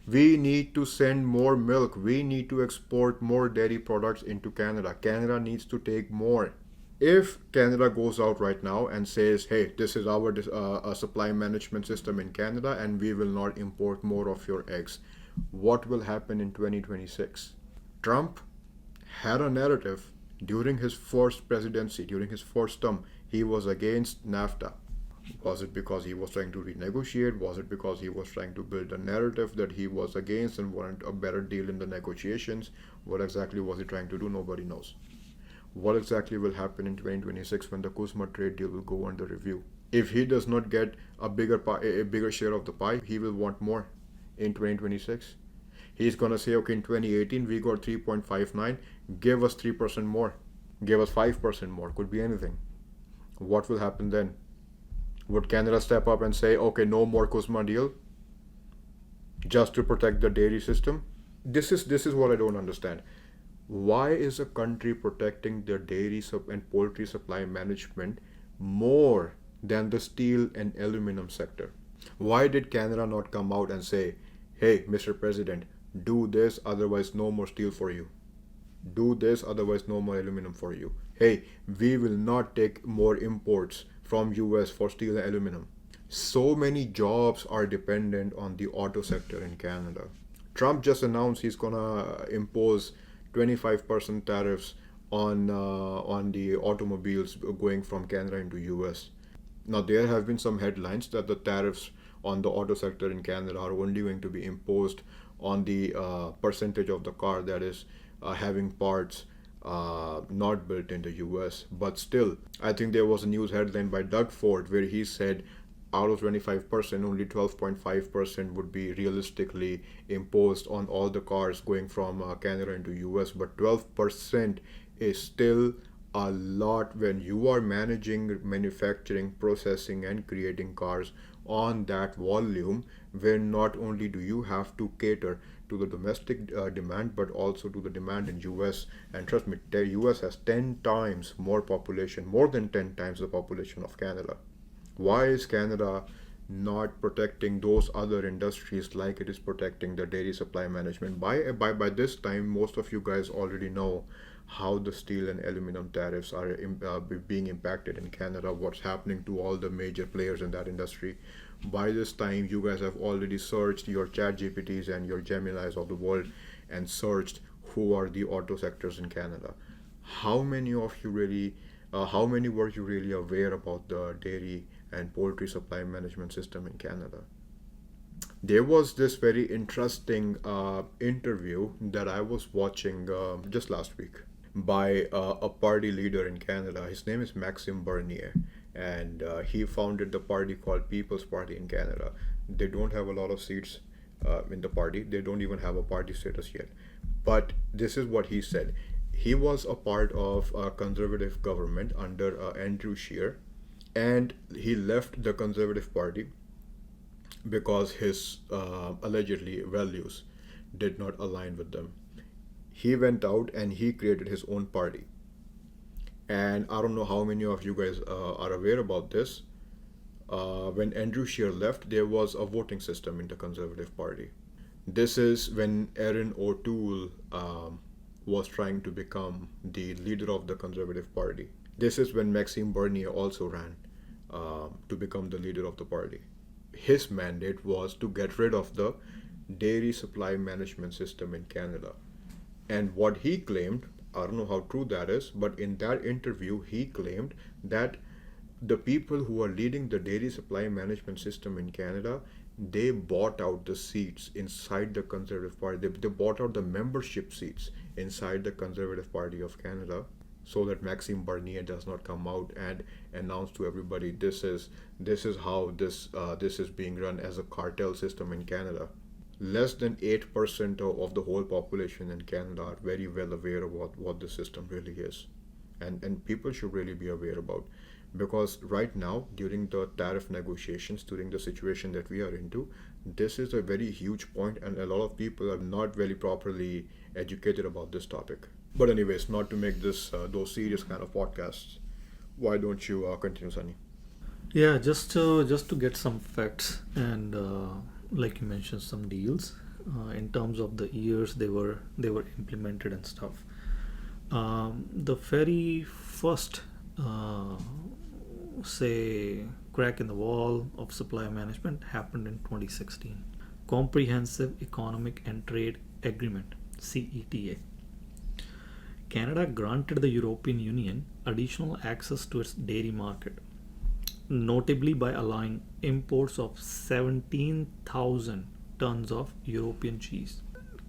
We need to send more milk. We need to export more dairy products into Canada. Canada needs to take more. If Canada goes out right now and says, hey, this is our supply management system in Canada and we will not import more of your eggs, what will happen in 2026? Trump had a narrative during his first presidency, during his first term. He was against NAFTA. Was it because he was trying to renegotiate? Was it because he was trying to build a narrative that he was against and wanted a better deal in the negotiations? What exactly was he trying to do? Nobody knows. What exactly will happen in 2026 when the CUSMA trade deal will go under review? If he does not get a bigger share of the pie, he will want more in 2026. He's gonna say, okay, in 2018 we got 3.59, give us 3% more, give us 5% more, could be anything. What will happen then? Would Canada step up and say, okay, no more CUSMA deal just to protect the dairy system? This is what I don't understand. Why is a country protecting their dairy and poultry supply management more than the steel and aluminum sector? Why did Canada not come out and say, hey, Mr. President, do this, otherwise no more steel for you? Do this, otherwise no more aluminum for you. Hey, we will not take more imports from US for steel and aluminum. So many jobs are dependent on the auto sector in Canada. Trump just announced he's gonna impose 25% tariffs on the automobiles going from Canada into US. Now there have been some headlines that the tariffs on the auto sector in Canada are only going to be imposed on the percentage of the car that is having parts not built in the US. But still, I think there was a news headline by Doug Ford where he said out of 25%, only 12.5% would be realistically imposed on all the cars going from Canada into US. But 12% is still a lot when you are managing manufacturing, processing, and creating cars on that volume, where not only do you have to cater to the domestic demand but also to the demand in US. And trust me, the US has 10 times more population, more than 10 times the population of Canada. Why is Canada not protecting those other industries like it is protecting the dairy supply management? By this time, most of you guys already know how the steel and aluminum tariffs are being impacted in Canada, what's happening to all the major players in that industry. By this time, you guys have already searched your chat GPTs and your Geminis of the world and searched who are the auto sectors in Canada. How many of you really how many were you really aware about the dairy and poultry supply management system in Canada? There was this very interesting interview that I was watching just last week by a party leader in Canada. His name is Maxime Bernier, and he founded the party called People's Party in Canada. They don't have a lot of seats in the party. They don't even have a party status yet. But this is what he said. He was a part of a conservative government under Andrew Scheer, and he left the Conservative Party because his allegedly values did not align with them. He went out and he created his own party. And I don't know how many of you guys are aware about this. When Andrew Scheer left, there was a voting system in the Conservative Party. This is when Erin O'Toole was trying to become the leader of the Conservative Party. This is when Maxime Bernier also ran to become the leader of the party. His mandate was to get rid of the dairy supply management system in Canada. And what he claimed, I don't know how true that is, but in that interview, he claimed that the people who are leading the dairy supply management system in Canada, they bought out the seats inside the Conservative Party. They bought out the membership seats inside the Conservative Party of Canada, so that Maxime Bernier does not come out and announce to everybody this is how this is being run as a cartel system in Canada. Less than 8% of the whole population in Canada are very well aware of what the system really is. And people should really be aware about, because right now during the tariff negotiations, during the situation that we are into, this is a very huge point, and a lot of people are not very properly educated about this topic. But anyways, not to make this those serious kind of podcasts, why don't you continue, Sunny? Yeah, just to get some facts and like you mentioned, some deals in terms of the years they were implemented and stuff. The very first say crack in the wall of supply management happened in 2016. Comprehensive Economic and Trade Agreement, CETA. Canada granted the European Union additional access to its dairy market, notably by allowing imports of 17,000 tons of European cheese.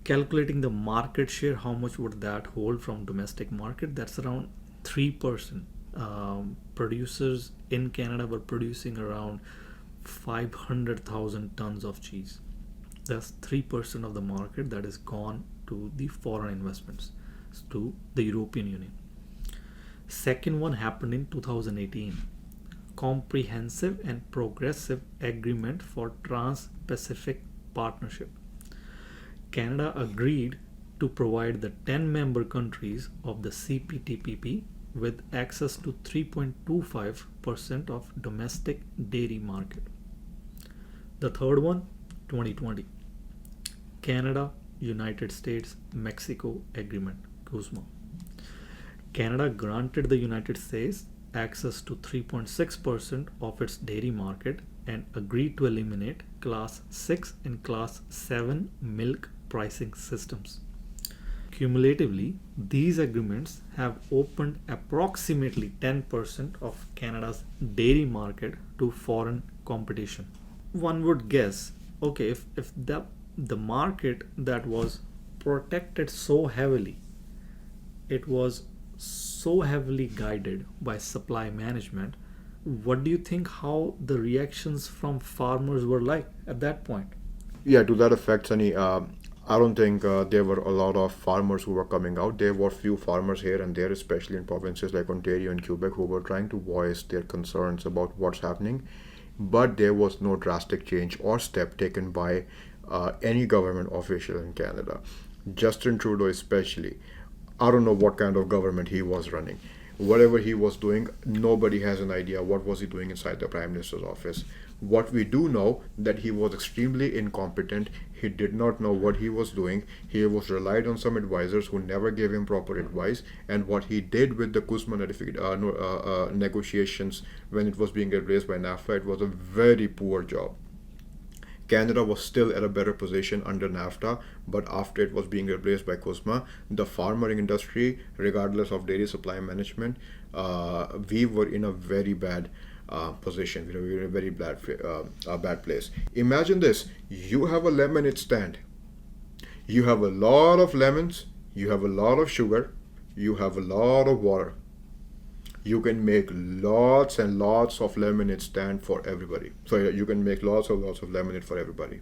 Calculating the market share, how much would that hold from domestic market? That's around 3%. Producers in Canada were producing around 500,000 tons of cheese. That's 3% of the market that is gone to the foreign investments, to the European Union. Second one happened in 2018. Comprehensive and Progressive Agreement for Trans-Pacific Partnership. Canada agreed to provide the 10 member countries of the CPTPP with access to 3.25% of domestic dairy market. The third one, 2020. Canada, United States, Mexico Agreement, CUSMA. Canada granted the United States access to 3.6% of its dairy market and agreed to eliminate Class 6 and Class 7 milk pricing systems. Cumulatively, these agreements have opened approximately 10% of Canada's dairy market to foreign competition. One would guess, okay, if the market that was protected so heavily, it was so heavily guided by supply management, what do you think how the reactions from farmers were like at that point? Yeah, to that effect, Sunny, I don't think there were a lot of farmers who were coming out. There were few farmers here and there, especially in provinces like Ontario and Quebec, who were trying to voice their concerns about what's happening. But there was no drastic change or step taken by any government official in Canada. Justin Trudeau, especially, I don't know what kind of government he was running. Whatever he was doing, nobody has an idea what was he doing inside the Prime Minister's office. What we do know that he was extremely incompetent. He did not know what he was doing. He was relied on some advisors who never gave him proper advice. And what he did with the CUSMA negotiations when it was being replaced by NAFTA, it was a very poor job. Canada was still at a better position under NAFTA, but after it was being replaced by CUSMA, the farming industry, regardless of dairy supply management, we were in a very bad position. We were in a very bad place. Imagine this: you have a lemonade stand, you have a lot of lemons, you have a lot of sugar, you have a lot of water. You can make lots and lots of lemonade stand for everybody. So you can make lots of lemonade for everybody.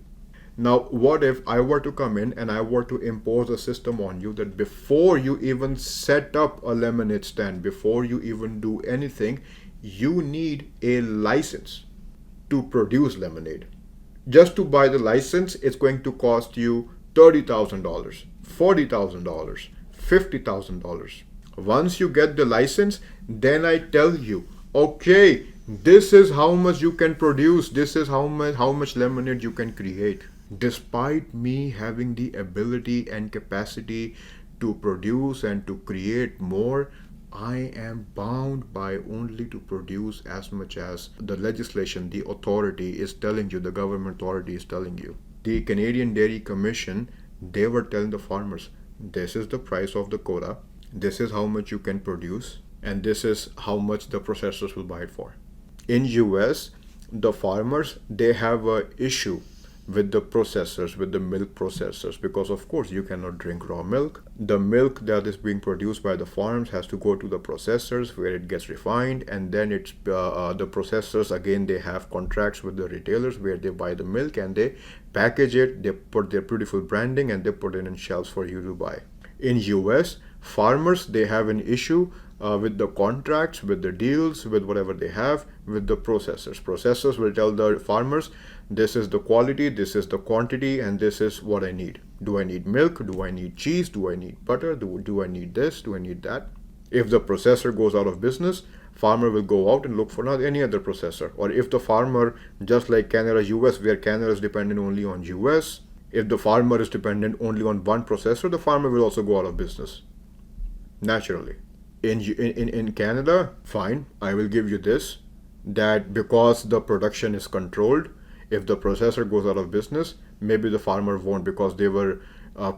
Now, what if I were to come in and I were to impose a system on you that before you even set up a lemonade stand, before you even do anything, you need a license to produce lemonade. Just to buy the license, it's going to cost you $30,000, $40,000, $50,000. Once you get the license, then I tell you, okay, this is how much you can produce, this is how much lemonade you can create. Despite me having the ability and capacity to produce and to create more, I am bound by only to produce as much as the legislation, the authority is telling you, the government authority is telling you. The Canadian Dairy Commission, they were telling the farmers, this is the price of the quota, this is how much you can produce, and this is how much the processors will buy it for. In US, the farmers, they have a issue with the processors, with the milk processors, because of course you cannot drink raw milk. The milk that is being produced by the farms has to go to the processors where it gets refined, and then it's the processors, again, they have contracts with the retailers where they buy the milk and they package it, they put their beautiful branding and they put it in shelves for you to buy. In US, farmers, they have an issue with the contracts, with the deals, with whatever they have with the processors. Processors will tell the farmers, this is the quality, this is the quantity, and this is what I need. Do I need milk? Do I need cheese? Do I need butter? Do I need this? Do I need that? If the processor goes out of business, farmer will go out and look for not any other processor. Or if the farmer, just like Canada, US, where Canada is dependent only on US, if the farmer is dependent only on one processor, the farmer will also go out of business. Naturally. In Canada, fine, I will give you this, that because the production is controlled, if the processor goes out of business, maybe the farmer won't because they were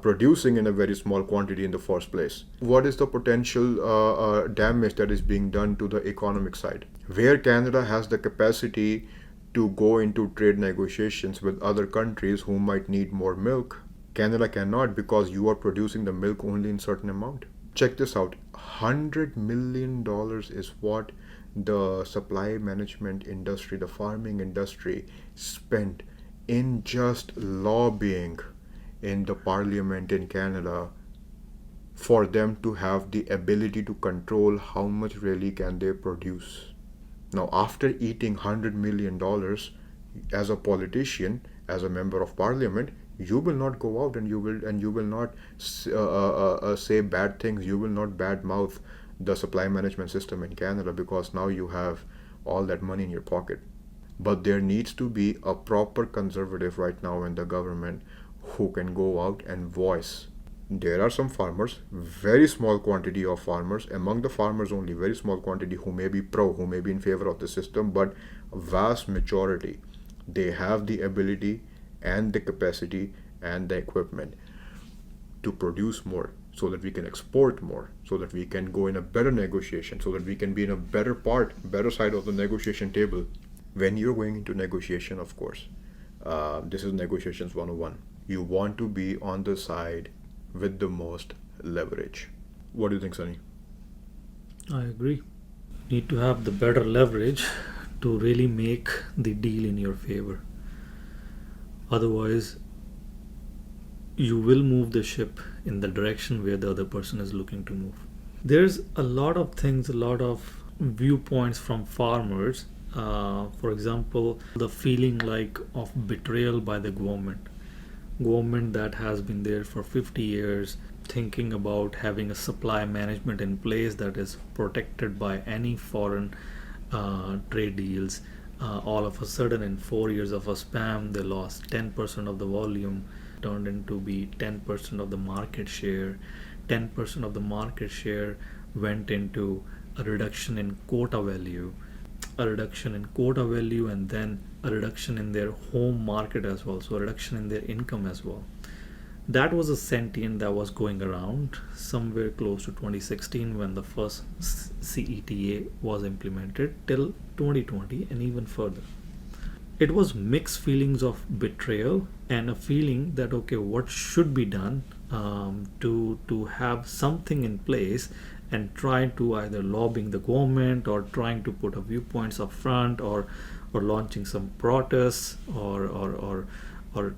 producing in a very small quantity in the first place. What is the potential damage that is being done to the economic side? Where Canada has the capacity to go into trade negotiations with other countries who might need more milk, Canada cannot because you are producing the milk only in certain amount. Check this out, $100 million is what the supply management industry, the farming industry spent in just lobbying in the parliament in Canada for them to have the ability to control how much really can they produce. Now, after eating $100 million as a politician, as a member of parliament, you will not go out and you will not say bad things. You will not badmouth the supply management system in Canada because now you have all that money in your pocket. But there needs to be a proper conservative right now in the government who can go out and voice. There are some farmers, very small quantity of farmers, among the farmers only very small quantity who may be pro, who may be in favor of the system, but vast majority, they have the ability and the capacity and the equipment to produce more so that we can export more, so that we can go in a better negotiation, so that we can be in a better side of the negotiation table. When you're going into negotiation, of course, this is negotiations 101. You want to be on the side with the most leverage. What do you think, Sunny? I agree. Need to have the better leverage to really make the deal in your favor. Otherwise, you will move the ship in the direction where the other person is looking to move. There's a lot of things, a lot of viewpoints from farmers. For example, the feeling like of betrayal by the government that has been there for 50 years, thinking about having a supply management in place that is protected by any foreign trade deals. All of a sudden, in 4 years of a spam, they lost 10% of the volume, turned into be 10% of the market share. 10% of the market share went into a reduction in quota value, and then a reduction in their home market as well, so a reduction in their income as well. That was a sentiment that was going around somewhere close to 2016 when the first CETA was implemented till 2020 and even further. It was mixed feelings of betrayal and a feeling that okay, what should be done to have something in place, and try to either lobbying the government or trying to put a viewpoints up front, or launching some protests, or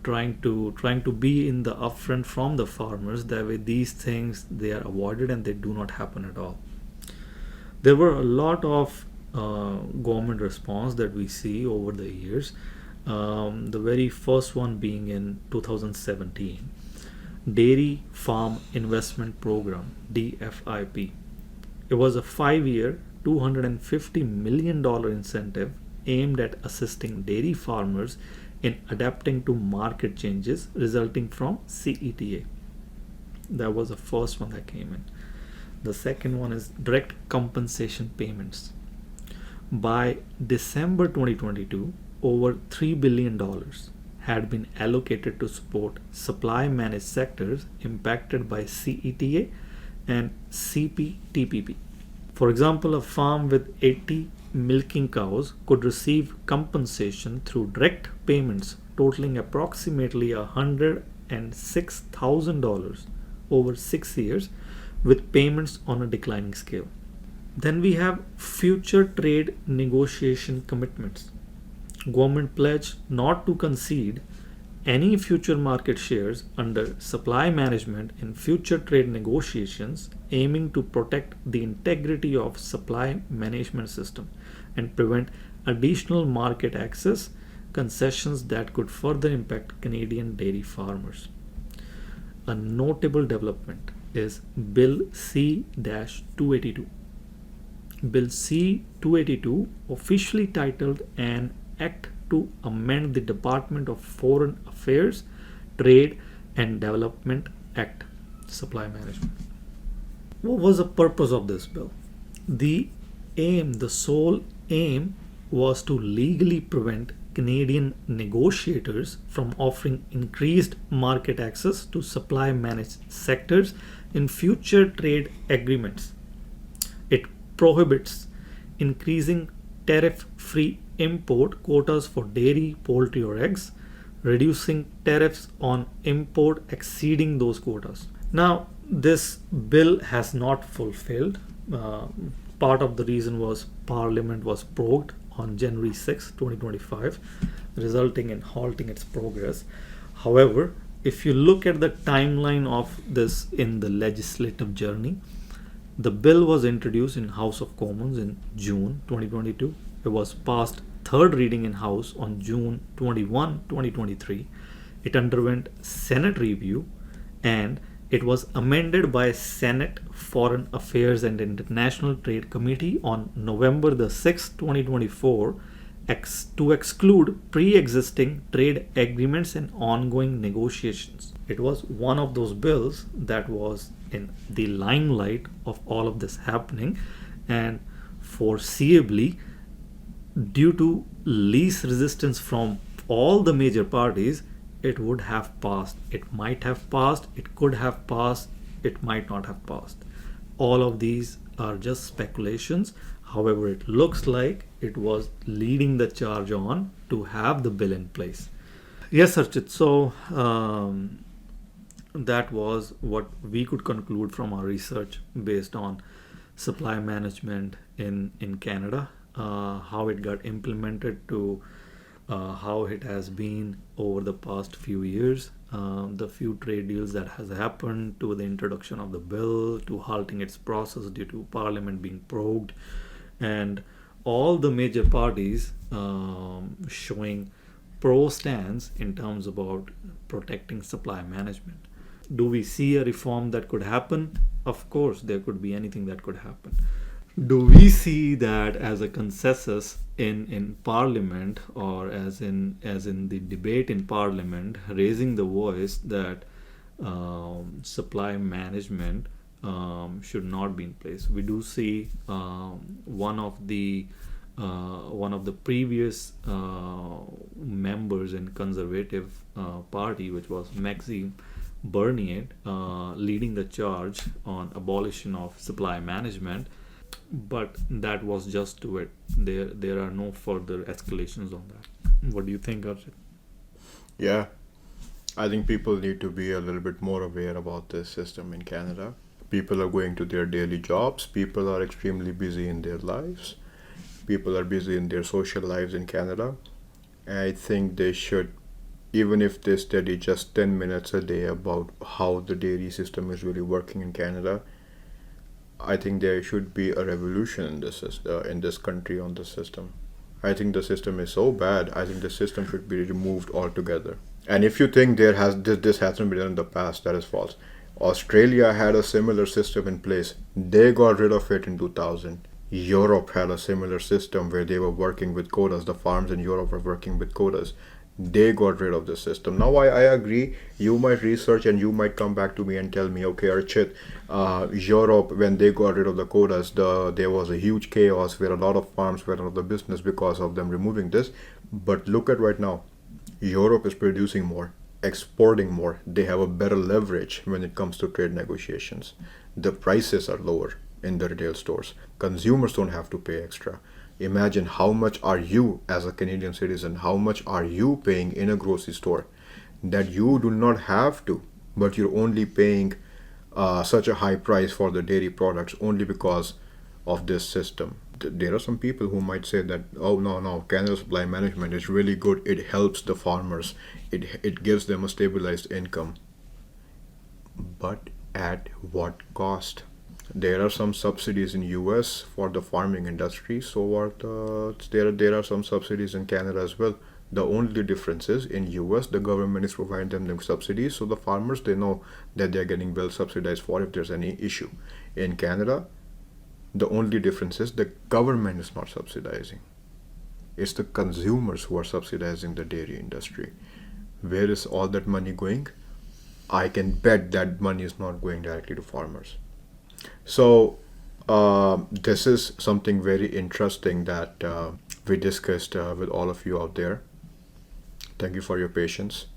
trying to be in the upfront from the farmers. That way these things they are avoided and they do not happen at all. There were a lot of government response that we see over the years. The very first one being in 2017, Dairy Farm Investment Program, DFIP. It was a 5-year $250 million incentive aimed at assisting dairy farmers in adapting to market changes resulting from CETA. That was the first one that came in. The second one is direct compensation payments. By December 2022, over $3 billion had been allocated to support supply managed sectors impacted by CETA and CPTPP. For example, a farm with 80 milking cows could receive compensation through direct payments totaling approximately $106,000 over 6 years, with payments on a declining scale. Then we have future trade negotiation commitments. Government pledged not to concede any future market shares under supply management in future trade negotiations, aiming to protect the integrity of supply management system and prevent additional market access concessions that could further impact Canadian dairy farmers. A notable development is Bill C-282. Bill C-282, officially titled an Act to amend the Department of Foreign Affairs, Trade and Development Act, Supply Management. What was the purpose of this bill? The sole aim was to legally prevent Canadian negotiators from offering increased market access to supply managed sectors in future trade agreements. It prohibits increasing tariff-free import quotas for dairy, poultry, or eggs, reducing tariffs on import exceeding those quotas. Now, this bill has not fulfilled. Part of the reason was Parliament was prorogued on January 6, 2025, resulting in halting its progress. However, if you look at the timeline of this in the legislative journey, the bill was introduced in House of Commons in June 2022. It was passed third reading in House on June 21, 2023. It underwent Senate review, and it was amended by Senate Foreign Affairs and International Trade Committee on November the 6th, 2024, to exclude pre-existing trade agreements and ongoing negotiations. It was one of those bills that was in the limelight of all of this happening, and foreseeably, due to least resistance from all the major parties, it would have passed. It might have passed, it could have passed, it might not have passed. All of these are just speculations. However, it looks like it was leading the charge on to have the bill in place. Yes, Archit. So that was what we could conclude from our research based on supply management in Canada, how it got implemented to how it has been over the past few years, the few trade deals that has happened, to the introduction of the bill, to halting its process due to Parliament being prorogued, and all the major parties showing pro stance in terms about protecting supply management. Do we see a reform that could happen? Of course, there could be anything that could happen. Do we see that as a consensus in Parliament, or as in the debate in Parliament, raising the voice that supply management should not be in place? We do see one of the previous members in Conservative Party, which was Maxime Bernier, leading the charge on abolition of supply management. But that was just to it. There are no further escalations on that. What do you think, Archit? Yeah, I think people need to be a little bit more aware about this system in Canada. People are going to their daily jobs. People are extremely busy in their lives. People are busy in their social lives in Canada. I think they should, even if they study just 10 minutes a day about how the dairy system is really working in Canada, I think there should be a revolution in this country on the system. I think the system is so bad. I think the system should be removed altogether. And if you think this hasn't been done in the past, that is false. Australia had a similar system in place. They got rid of it in 2000. Europe had a similar system where they were working with quotas. The farms in Europe were working with quotas. They got rid of the system. Now I agree, you might research and you might come back to me and tell me, okay, Archit, Europe, when they got rid of the quotas, there was a huge chaos where a lot of farms went out of the business because of them removing this. But look at right now, Europe is producing more, exporting more. They have a better leverage when it comes to trade negotiations. The prices are lower in the retail stores. Consumers don't have to pay extra. Imagine how much are you, as a Canadian citizen, how much are you paying in a grocery store that you do not have to, but you're only paying such a high price for the dairy products only because of this system. There are some people who might say that, oh no, Canada supply management is really good. It helps the farmers. It gives them a stabilized income. But at what cost? There are some subsidies in US for the farming industry, there are some subsidies in Canada as well. The only difference is in US the government is providing them subsidies, so the farmers, they know that they're getting well subsidized for if there's any issue. In Canada, the only difference is the government is not subsidizing. It's the consumers who are subsidizing the dairy industry. Where is all that money going? I can bet that money is not going directly to farmers. So this is something very interesting that we discussed with all of you out there. Thank you for your patience.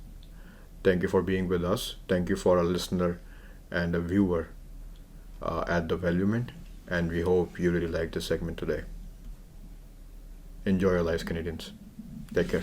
Thank you for being with us. Thank you for a listener and a viewer at the Valuement. And we hope you really liked this segment today. Enjoy your lives, Canadians. Take care.